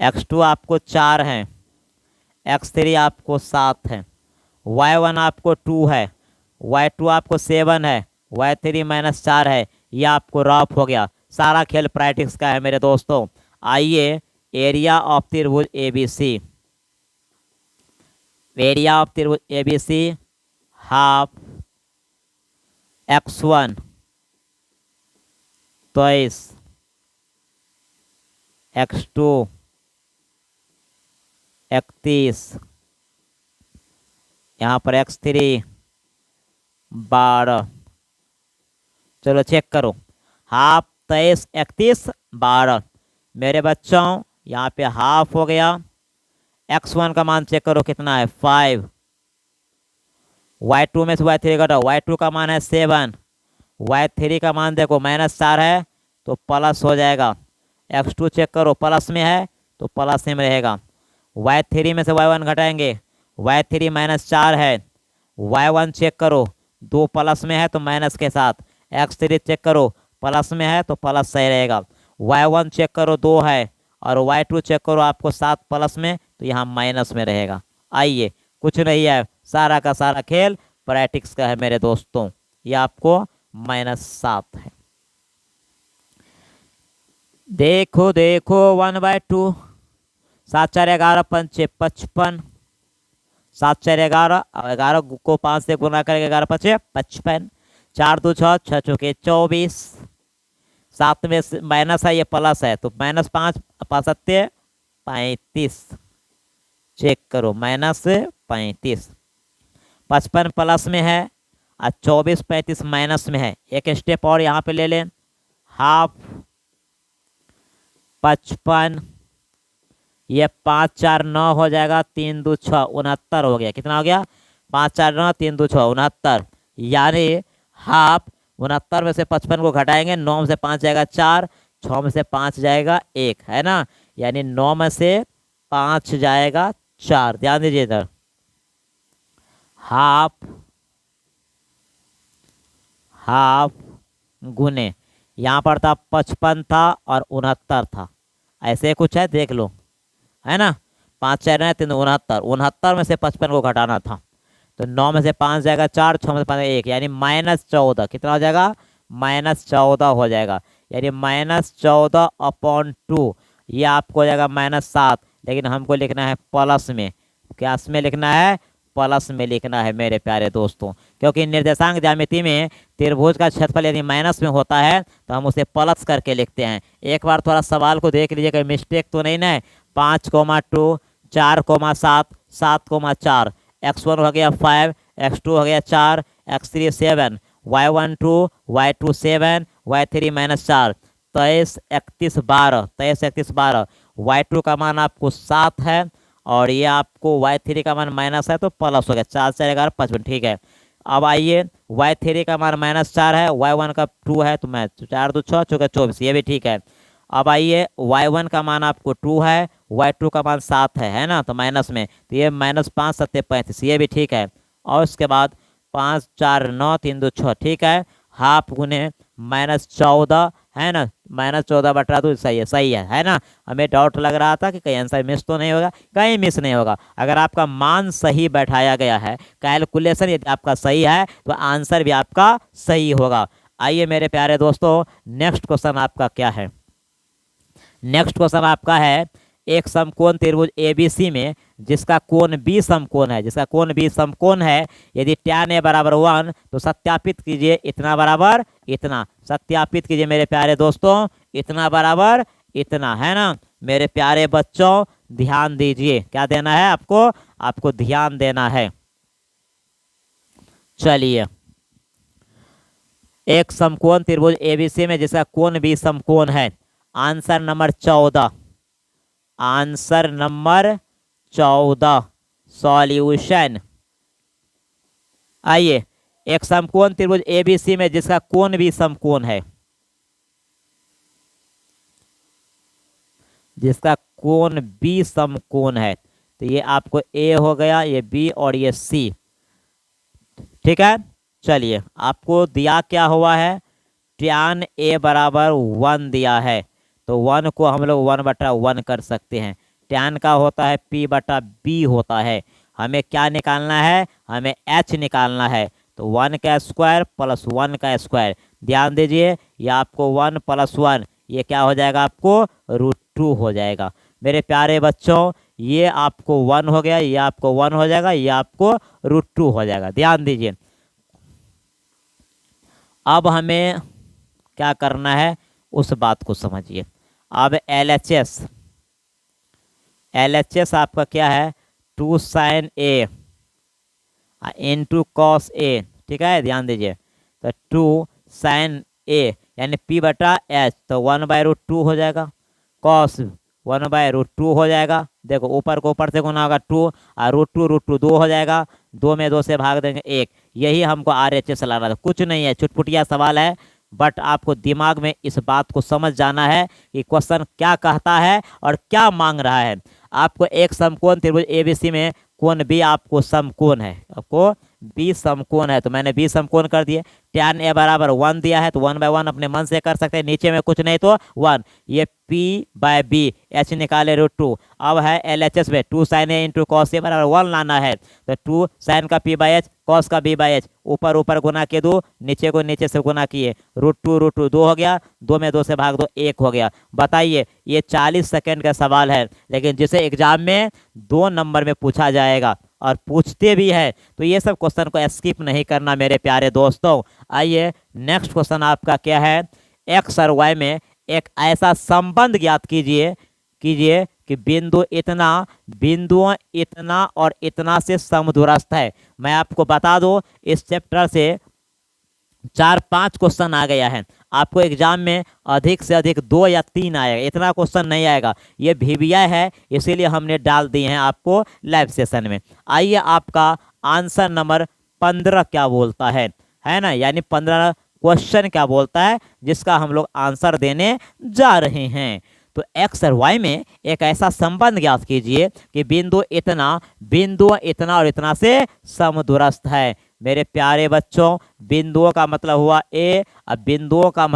x2 आपको 4 है, x3 आपको 7 है, y1 आपको 2 है, y2 आपको 7 है, y3 -4 है। यह आपको रफ हो गया, सारा खेल प्रैक्टिस का है मेरे दोस्तों। आइए एरिया ऑफ त्रिभुज ABC, एरिया ऑफ त्रिभुज ABC हाफ x1 23 x2 31, यहाँ पर x3 12। चलो चेक करो, हाफ 23 31 12। मेरे बच्चों यहाँ पे हाफ हो गया। x1 का मान चेक करो कितना है 5। y2 में से y3 घटाओ, y2 का मान है 7, y3 का मान देखो -4 है तो प्लस हो जाएगा। x2 चेक करो प्लस में है तो प्लस में रहेगा। y3 में से y1 घटाएंगे, y3 -4 है। y1 चेक करो 2 प्लस में है तो माइनस के साथ। x3 चेक करो प्लस में है तो प्लस सही रहेगा। y1 चेक करो 2 है और y2 चेक करो आपको 7 प्लस में तो यहाँ माइनस में रहेगा। आइए, कुछ नहीं है, सारा का सारा खेल प्रैक्टिस का है मेरे दोस्तों। ये आपको -7 है। देखो देखो 1/2, 7 4 11 5 6 55, 7 4 11, 11 को 5 से गुना करेंगे 11 5 55, 4 2 6 6 चौके 24, 7 में माइनस है ये प्लस है तो -5 5 7 35। चेक करो -35, 55 प्लस में है और 24 35 माइनस में है। एक स्टेप और यहाँ पे ले लें, हाफ 55, ये 5 4 9 हो जाएगा, 3 2 6 69 हो गया। कितना हो गया 5 4 9 3 2 6 69, यानी हाफ 69 में से 55 को घटाएंगे, 9 में से 5 जाएगा 4, 6 में से 5 जाएगा 1, है ना, यानी 9 में से 5 जाएगा 4। ध्यान दीजिए इधर, हाफ हाफ गुने यहाँ पर था 55 था और 69 था, ऐसे कुछ है देख लो, है ना। 5 4 3 69, 69 में से 55 को घटाना था तो 9 में से 5 जाएगा 4, 6 में से 5 1, यानी -14। कितना हो जाएगा -14 हो जाएगा, यानी -14/2। ये आपको हो जाएगा -7, लेकिन हमको लिखना है प्लस में। क्या में लिखना है, प्लस में लिखना है मेरे प्यारे दोस्तों, क्योंकि निर्देशांक ज्यामिति में त्रिभुज का क्षेत्रफल यदि माइनस में होता है तो हम उसे प्लस करके लिखते हैं। एक बार थोड़ा सवाल को देख लीजिए, कोई मिस्टेक तो नहीं ना है। 5,2 4,7 7,4, x1 हो गया 5, x2 हो गया 4, x3 7, y1 2, y2 7, y3 -4, 23 31 12, 23 31 12। y2 का मान आपको 7 है और ये आपको y3 का मान माइनस है तो प्लस हो गया, 4 4 11 55। ठीक है, अब आइए y3 का मान -4 है, y1 का 2 है तो मैं 4 2 6 चौके 24, ये भी ठीक है। अब आइए y1 का मान आपको 2 है, y2 का मान 7 है ना, तो माइनस में, तो ये -5 7 35, ये भी ठीक है। और उसके बाद 5 4 9 3 2 6, ठीक है, हाफ गुने -14 है ना, -14/2 सही है ना। हमें डाउट लग रहा था कि कहीं आंसर मिस तो नहीं होगा, कहीं मिस नहीं होगा। अगर आपका मान सही बैठाया गया है, कैलकुलेशन यदि आपका सही है तो आंसर भी आपका सही होगा। आइए मेरे प्यारे दोस्तों, नेक्स्ट क्वेश्चन आपका क्या है। नेक्स्ट क्वेश्चन आपका है, एक समकोण त्रिभुज ABC में जिसका कोण B समकोण है, जिसका कोण B समकोण है, यदि tan A बराबर 1 तो सत्यापित कीजिए इतना बराबर इतना। सत्यापित कीजिए मेरे प्यारे दोस्तों, इतना बराबर इतना, है ना। मेरे प्यारे बच्चों ध्यान दीजिए, क्या देना है आपको, आपको ध्यान देना है। चलिए, एक समकोण त्रिभुज ABC में जिसका कोण B समकोण है, answer number 14, answer number 14 solution. आइए, एक समकोण त्रिभुज ABC में जिसका कोण भी समकोण है, जिसका कोण B समकोण है, तो ये आपको A हो गया, ये B और ये C, ठीक है। चलिए, आपको दिया क्या हुआ है, tan A बराबर 1 दिया है, तो 1 को हम लोग 1/1 कर सकते हैं। tan का होता है P/B होता है। हमें क्या निकालना है, हमें h निकालना है, तो 1 का स्क्वायर प्लस 1 का स्क्वायर। ध्यान दीजिए, ये आपको 1 + 1, ये क्या हो जाएगा, आपको √2 हो जाएगा। मेरे प्यारे बच्चों, ये आपको 1 हो गया, ये आपको 1 हो जाएगा, ये आपको √2 हो जाएगा। ध्यान दीजिए, अब हमें क्या करना है, उस बात को समझिए। अब एल एच एस आपका क्या है, 2 sign A into cos A, ठीक है, ध्यान दीजिए। तो 2 साइन ए यानी पी बटा एच, तो 1/√2 हो जाएगा, कॉस 1/√2 हो जाएगा। देखो ऊपर को ऊपर से गुना होगा 2 और √2 2 हो जाएगा, 2 में 2 से भाग देंगे 1। यही हमको RHS लाना था, कुछ नहीं है, चुटपुटिया सवाल है, बट आपको दिमाग में इस बात को समझ जाना है कि क्वेश्चन क्या कहता है और क्या मांग रहा है। आपको एक समकोण त्रिभुज ABC में कोण बी आपको समकोण है, आपको बी समकोण है, तो मैंने बी समकोण कर दिए। tan A बराबर 1 दिया है, तो 1/1 अपने मन से कर सकते हैं, नीचे में कुछ नहीं तो 1। ये P/B, H निकाले √2। अब है LHS में 2 sine A into cos A बराबर 1 लाना है, तो 2 साइन का P/H कॉस का B/H, ऊपर ऊपर गुना के 2, नीचे को नीचे से गुना किए, √2 2 हो गया, 2 में 2 से भाग दो 1 हो गया। बताइए ये 40 सेकंड का सवाल है, लेकिन जिसे एग्जाम में 2 नंबर में पूछा जाएगा और पूछते भी है, तो ये सब क्वेश्चन को स्किप नहीं करना मेरे प्यारे दोस्तों। आइए नेक्स्ट क्वेश्चन आपका क्या है, एक्स और वाई में एक ऐसा संबंध ज्ञात कीजिए कि बिंदुओं इतना और इतना से समदूरस्थ है। मैं आपको बता दूं इस चैप्टर से 4-5 क्वेश्चन आ गया है, आपको एग्जाम में अधिक से अधिक 2 या 3 आएगा, इतना क्वेश्चन नहीं आएगा। ये VBI है, इसीलिए हमने डाल दिए हैं आपको लाइव सेशन में। आइए आपका आंसर नंबर 15 क्या बोलता है ना, यानी 15 क्वेश्चन क्या बोलता है जिसका हम लोग आंसर देने जा रहे हैं। तो एक्स और वाई में एक ऐसा संबंध ज्ञात कीजिए कि बिंदु इतना और इतना से समदूरस्थ है। मेरे प्यारे बच्चों, बिंदुओं का मतलब हुआ ए, अब बिंदुओं का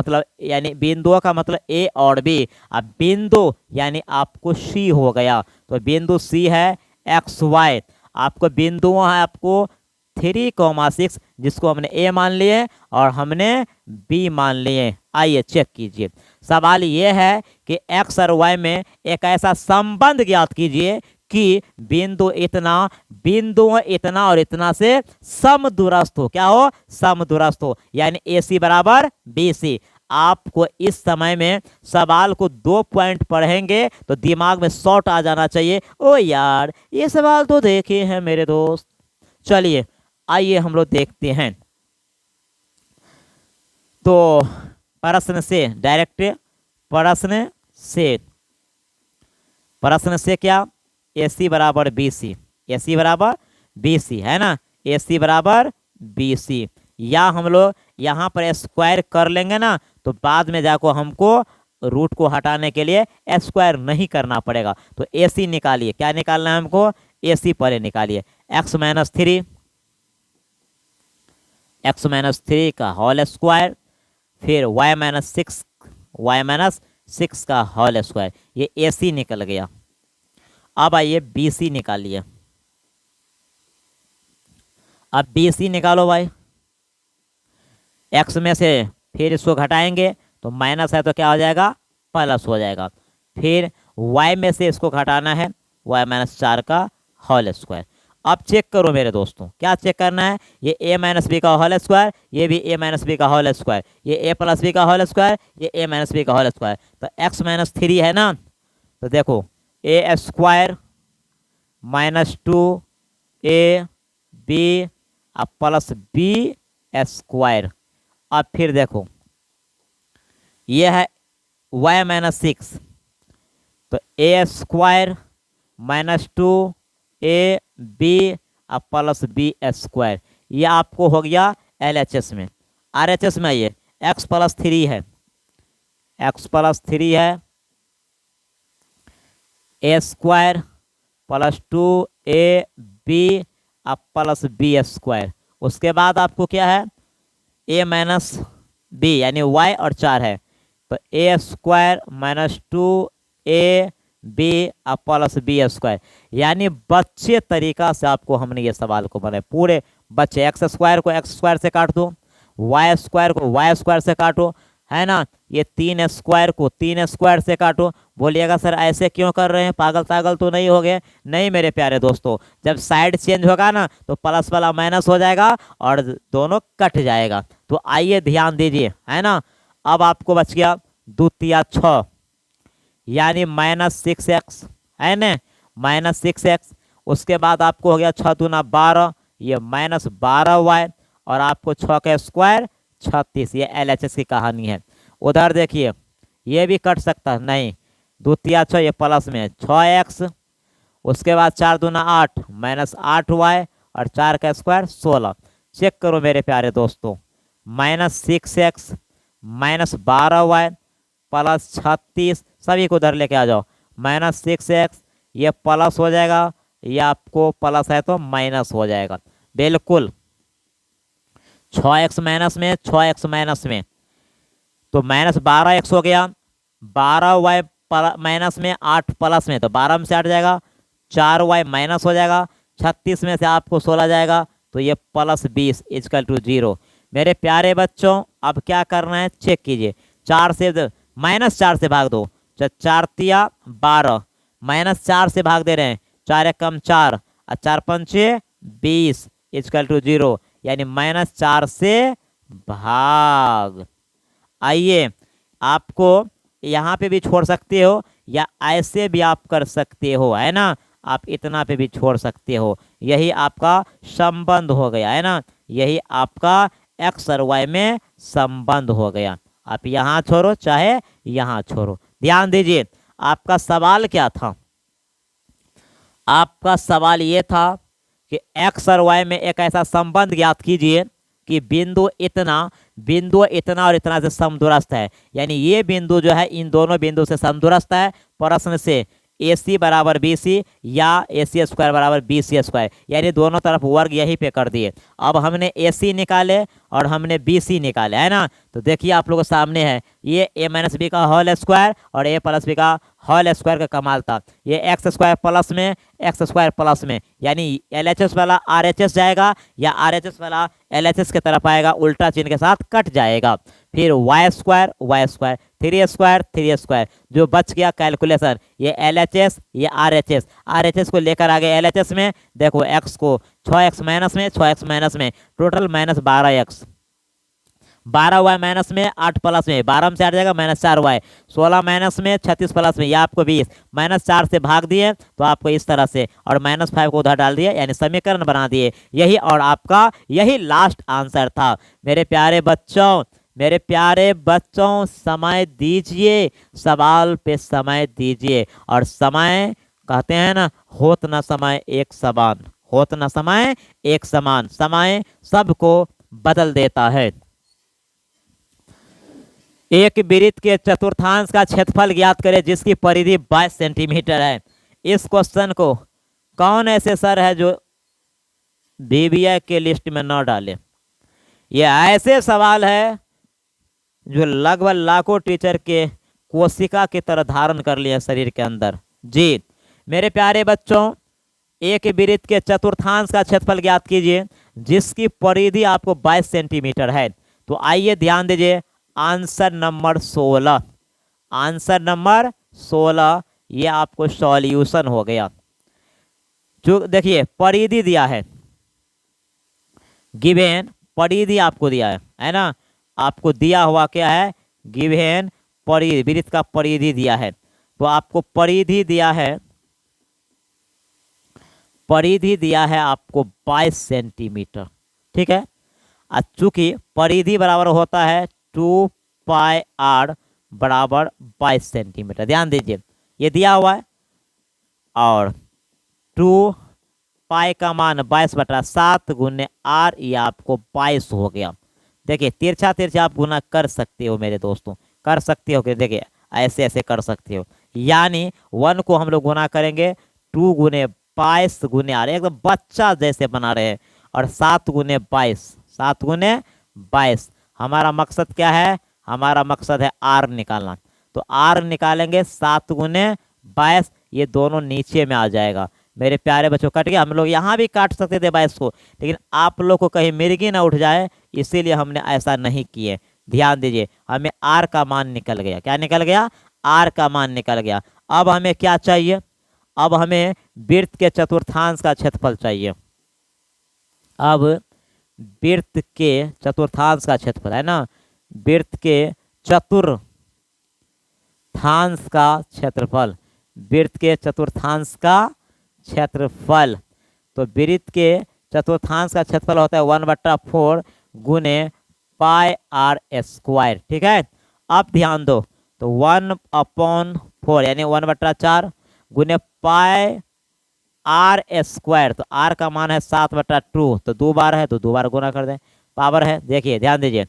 मतलब ए और बी, अब बिंदु यानी आपको सी हो गया, तो बिंदु सी है एक्स वाई। आपको बिंदुओं है आपको 3,6 जिसको हमने ए मान लिए और हमने बी मान लिए। आइए चेक कीजिए, सवाल ये है कि एक्स और वाई में एक ऐसा संबंध ज्ञात कीजिए कि बिंदुओं इतना और इतना से समदूरस्थ हो। क्या हो? समदूरस्थ हो, यानी AC बराबर BC। आपको इस समय में सवाल को 2 पॉइंट पढ़ेंगे तो दिमाग में शॉर्ट आ जाना चाहिए, ओ यार ये सवाल तो देखे हैं मेरे दोस्त। चलिए आइए हम लोग देखते हैं। तो प्रश्न से डायरेक्ट प्रश्न से क्या, AC बराबर BC, AC बराबर BC है ना, AC बराबर BC, या हम लोग यहाँ पर स्क्वायर कर लेंगे ना, तो बाद में जाकर हमको रूट को हटाने के लिए स्क्वायर नहीं करना पड़ेगा। तो AC निकालिए, क्या निकालना है हमको, AC पहले निकालिए, x माइनस 3 का होल स्क्वायर, फिर y माइनस 6 का होल स्क्वायर, ये AC निकल गया। अब आइए BC निकालिए, अब BC निकालो भाई, x में से फिर इसको घटाएंगे तो माइनस है तो क्या हो जाएगा, प्लस हो जाएगा। फिर y में से इसको घटाना है, y माइनस 4 का होल स्क्वायर। अब चेक करो मेरे दोस्तों, क्या चेक करना है, ये a माइनस बी का होल स्क्वायर, ये भी a माइनस बी का होल स्क्वायर, ये a प्लस बी का होल स्क्वायर, ये a माइनस बी का होल स्क्वायर। तो x माइनस 3 है ना, तो देखो a स्क्वायर माइनस 2ab अब प्लस b स्क्वायर। अब फिर देखो ये है y माइनस 6, तो a स्क्वायर माइनस 2ab अब प्लस b स्क्वायर, ये आपको हो गया LHS में। RHS में ये x प्लस 3 है, a स्क्वायर प्लस 2ab अब प्लस b स्क्वायर। उसके बाद आपको क्या है, a माइनस b यानी y और 4 है, तो a स्क्वायर माइनस 2ab अब प्लस b स्क्वायर। यानी बच्चे तरीका से आपको हमने ये सवाल को बनाए, पूरे बच्चे, एक्स स्क्वायर को एक्स स्क्वायर से काट दो, वाई स्क्वायर को वाई स्क्वायर से काटो, है ना, ये 3 स्क्वायर को 3 स्क्वायर से काटो। बोलिएगा सर ऐसे क्यों कर रहे हैं, पागल तो नहीं हो गए? नहीं मेरे प्यारे दोस्तों, जब साइड चेंज होगा ना तो प्लस वाला माइनस हो जाएगा और दोनों कट जाएगा। तो आइए ध्यान दीजिए, है ना। अब आपको बच गया दूतिया 6 यानी -6x है न, -6x। उसके बाद आपको हो गया 6 दूना 12, ये -12y, और आपको 6 का स्क्वायर 36। ये LHS की कहानी है। उधर देखिए ये भी कट सकता है, नहीं, दूतिया 6 ये प्लस में 6x, उसके बाद 4 दूना 8 -8y, और 4 का स्क्वायर 16। चेक करो मेरे प्यारे दोस्तों, -6x -12y +36, सभी को उधर लेके आ जाओ। -6x ये प्लस हो जाएगा, ये आपको प्लस है तो माइनस हो जाएगा। बिल्कुल 6x माइनस में 6x माइनस में तो -12x हो गया, 12y माइनस में 8 प्लस में तो 12 में से 8 जाएगा, 4y माइनस हो जाएगा, 36 में से आपको 16 जाएगा, तो ये +20 = 0। मेरे प्यारे बच्चों अब क्या करना है चेक कीजिए, 4 से -4 से भाग दो, 4 तिया 12, -4 से भाग दे रहे हैं, 4 एकम 4 और 4 पंचे 20 = 0, यानी -4 से भाग। आइए आपको यहाँ पे भी छोड़ सकते हो या ऐसे भी आप कर सकते हो, है ना, आप इतना पे भी छोड़ सकते हो। यही आपका संबंध हो गया, है ना, यही आपका x और y में संबंध हो गया। आप यहाँ छोड़ो चाहे यहाँ छोड़ो। ध्यान दीजिए आपका सवाल क्या था, आपका सवाल ये था कि x और y में एक ऐसा संबंध ज्ञात कीजिए कि बिंदु इतना और इतना से समदूरस्थ है, यानी ये बिंदु जो है इन दोनों बिंदु से समदूरस्थ है। प्रश्न से AC = BC या AC² = BC², यानी दोनों तरफ वर्ग यहीं पे कर दिए। अब हमने AC निकाले और हमने BC निकाले, है ना, तो देखिए आप लोगों के सामने है, ये a - b का होल स्क्वायर और a + b का होल स्क्वायर का कमाल था। ये x² प्लस में x² प्लस में, यानी LHS वाला RHS जाएगा या RHS वाला LHS की तरफ आएगा, उल्टा चिन्ह के साथ कट जाएगा। फिर y², 3² जो बच गया कैलकुलेशन, ये LHS ये RHS को लेकर आ गए LHS में। देखो x को 6x माइनस में 6x माइनस में टोटल -12x, 12y माइनस में 8 प्लस में 12 में से 8 जाएगा -4y, 16 माइनस में 36 प्लस में, यह आपको 20, -4 से भाग दिए तो आपको इस तरह से, और -5 को उधर डाल दिए, यानी समीकरण बना दिए। यही और आपका यही लास्ट आंसर था। मेरे प्यारे बच्चों समय दीजिए, सवाल पे समय दीजिए, और समय कहते हैं ना, होत न समय एक समान, होत न समय एक समान, समय सबको बदल देता है। एक वृत्त के चतुर्थांश का क्षेत्रफल ज्ञात करें जिसकी परिधि 22 सेंटीमीटर है। इस क्वेश्चन को कौन ऐसे सर है जो BBI के लिस्ट में न डाले? ये ऐसे सवाल है जो लगभग लाखों टीचर के कोशिका की तरह धारण कर लिया शरीर के अंदर। जी मेरे प्यारे बच्चों, एक वृत्त के चतुर्थांश का क्षेत्रफल ज्ञात कीजिए जिसकी परिधि आपको 22 सेंटीमीटर है। तो आइए ध्यान दीजिए, आंसर नंबर 16, आंसर नंबर 16 ये आपको सॉल्यूशन हो गया। जो देखिए परिधि दिया है, गिवेन परिधि आपको दिया है ना, आपको दिया हुआ क्या है, गिवेन परिधि, वृत्त का परिधि दिया है। तो आपको परिधि दिया है, परिधि दिया है आपको 22 सेंटीमीटर, ठीक है। चूंकि परिधि बराबर होता है 2πr बराबर 22 सेंटीमीटर, ध्यान दीजिए ये दिया हुआ है, और 2π का मान 22/7 × r, ये आपको 22 हो गया। देखिए तिरछा तिरछा आप गुना कर सकते हो मेरे दोस्तों, कर सकते हो कि देखिए ऐसे ऐसे कर सकते हो, यानी 1 को हम लोग गुना करेंगे 2 × 22 × r, एकदम बच्चा जैसे बना रहे हैं, और 7 × 22, 7 × 22। हमारा मकसद क्या है, हमारा मकसद है r निकालना। तो r निकालेंगे 7 × 22, ये दोनों नीचे में आ जाएगा। मेरे प्यारे बच्चों कट गया, हम लोग यहाँ भी काट सकते थे 22 को, लेकिन आप लोग को कहीं मिर्गी ना उठ जाए इसीलिए हमने ऐसा नहीं किए। ध्यान दीजिए हमें r का मान निकल गया, क्या निकल गया, r का मान निकल गया। अब हमें क्या चाहिए, अब हमें वृत्त के चतुर्थांश का क्षेत्रफल चाहिए। अब वृत्त के चतुर्थांश का क्षेत्रफल है ना, वृत्त के चतुर्थांश का क्षेत्रफल, वृत्त के चतुर्थांश का क्षेत्रफल। तो वृत्त के चतुर्थांश का क्षेत्रफल होता है 1/4 गुने पाई आर स्क्वायर। ठीक है, अब ध्यान दो, तो 1/4 यानी 1/4 गुने पाई आर स्क्वायर, तो आर का मान है 7/2, तो 2 बार है तो 2 बार गुना कर दें, पावर है। देखिए ध्यान दीजिए,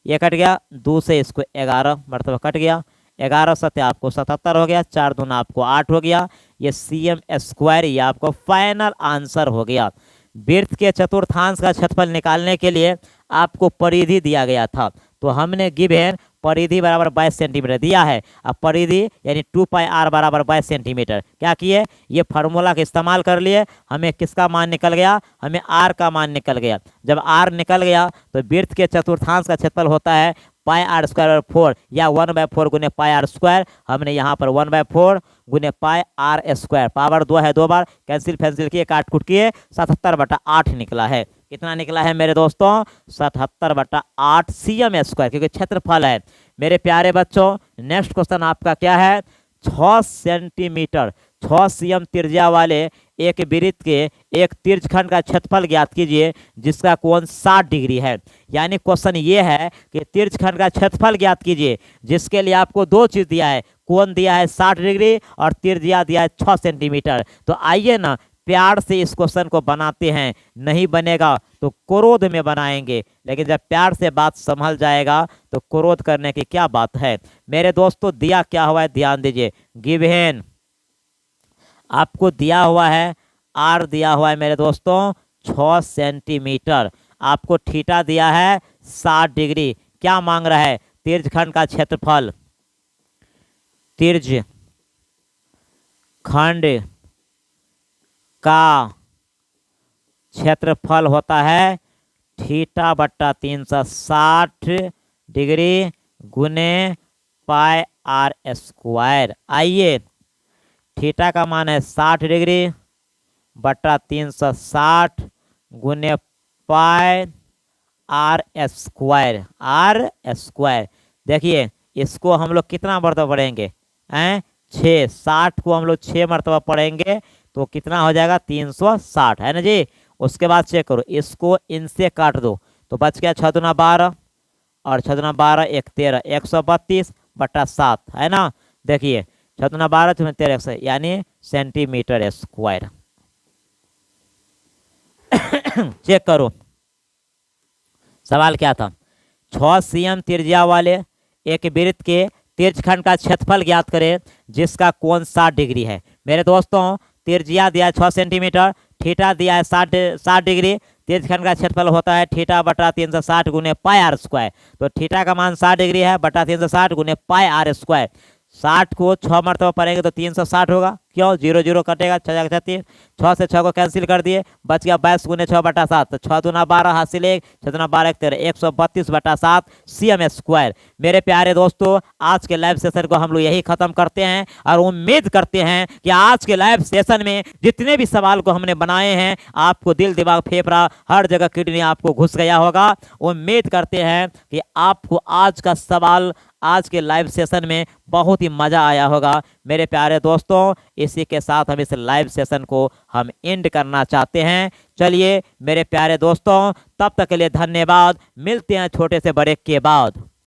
ये कट गया, 2 से इसको 11 मरतबा कट गया, 11 सत्य आपको 77 हो गया, 4 दूना आपको 8 हो गया, ये cm स्क्वायर, ये आपको फाइनल आंसर हो गया। वृत्त के चतुर्थांश का क्षेत्रफल निकालने के लिए आपको परिधि दिया गया था, तो हमने गिवन परिधि बराबर 22 सेंटीमीटर दिया है। अब परिधि यानी 2πr बराबर 22 सेंटीमीटर क्या किए, ये फार्मूला का इस्तेमाल कर लिए, हमें किसका मान निकल गया, हमें r का मान निकल गया। जब r निकल गया तो वृत्त के चतुर्थांश का क्षेत्रफल होता है पाई आर स्क्वायर 4 या 1/4 गुने पाई आर स्क्वायर। हमने यहाँ पर 1/4 गुने पाई आर स्क्वायर, पावर 2 है, 2 बार कैंसिल फैंसिल किए, काट कुट किए, 77/8 निकला है। कितना निकला है मेरे दोस्तों, 77/8 cm स्क्वायर, क्योंकि क्षेत्रफल है। मेरे प्यारे बच्चों, नेक्स्ट क्वेश्चन आपका क्या है, 6 सेंटीमीटर 6 cm त्रिज्या वाले एक वृत्त के एक तिर्यकखंड का क्षेत्रफल ज्ञात कीजिए जिसका कोण 60 डिग्री है। यानी क्वेश्चन ये है कि तिर्यकखंड का क्षेत्रफल ज्ञात कीजिए, जिसके लिए आपको दो चीज दिया है, कोण दिया है 60 डिग्री और त्रिज्या दिया है 6 सेंटीमीटर। तो आइए ना प्यार से इस क्वेश्चन को बनाते हैं, नहीं बनेगा तो क्रोध में बनाएंगे, लेकिन जब प्यार से बात संभल जाएगा तो क्रोध करने की क्या बात है। मेरे दोस्तों दिया क्या हुआ है, ध्यान दीजिए, गिवन आपको दिया हुआ है, आर दिया हुआ है मेरे दोस्तों 6 सेंटीमीटर, आपको थीटा दिया है 60 डिग्री। क्या मांग रहा है, तिर्यकखंड का क्षेत्रफल, तिर्यकखंड का क्षेत्रफल होता है थीटा बट्टा 360 डिग्री गुने पाई आर स्क्वायर। आइए थीटा का मान है 60 डिग्री बट्टा 360 गुने पाई आर स्क्वायर, आर स्क्वायर। देखिए इसको हम लोग कितना मरतबा पढ़ेंगे, 6, 60 को हम लोग 6 मरतबा पढ़ेंगे तो कितना हो जाएगा 360, है ना जी। उसके बाद चेक करो, इसको इनसे काट दो तो बच गया 6 दूना 12 और 6 दूना 12 1 13, 132/7, है ना। देखिए 6 दूना 12 13 100 यानी सेंटीमीटर स्क्वायर। चेक करो सवाल क्या था, 6 cm त्रिज्या वाले एक वृत्त के तिर्यकखंड का क्षेत्रफल ज्ञात करें जिसका कोण 60 डिग्री है। मेरे दोस्तों त्रिज्या दिया है 6 सेंटीमीटर, थीटा दिया है 60 डिग्री, तिर्यकखंड का क्षेत्रफल होता है थीटा बटा 360 गुने पाई आर स्क्वायर। तो थीटा का मान 60 डिग्री है बटा 360 गुने पाई आर स्क्वायर। 60 को 6 मरतबा पढ़ेंगे तो 360 होगा, क्यों 0 0 कटेगा, 6 36, 6 से 6 को कैंसिल कर दिए, बच गया 22 गुने 6/7, तो 6 दूना 12 हासिल 1, 6 दूना 12 13, 132/7 cm स्क्वायर। मेरे प्यारे दोस्तों आज के लाइव सेशन को हम लोग यही खत्म करते हैं और उम्मीद करते हैं कि आज के लाइव सेशन में जितने भी सवाल को हमने बनाए हैं आपको दिल दिमाग फेफड़ा हर जगह किडनी आपको घुस गया होगा। उम्मीद करते हैं कि आपको आज का सवाल आज के लाइव सेशन में बहुत ही मज़ा आया होगा। मेरे प्यारे दोस्तों इसी के साथ हम इस लाइव सेशन को हम एंड करना चाहते हैं। चलिए मेरे प्यारे दोस्तों तब तक के लिए धन्यवाद, मिलते हैं छोटे से बड़े के बाद।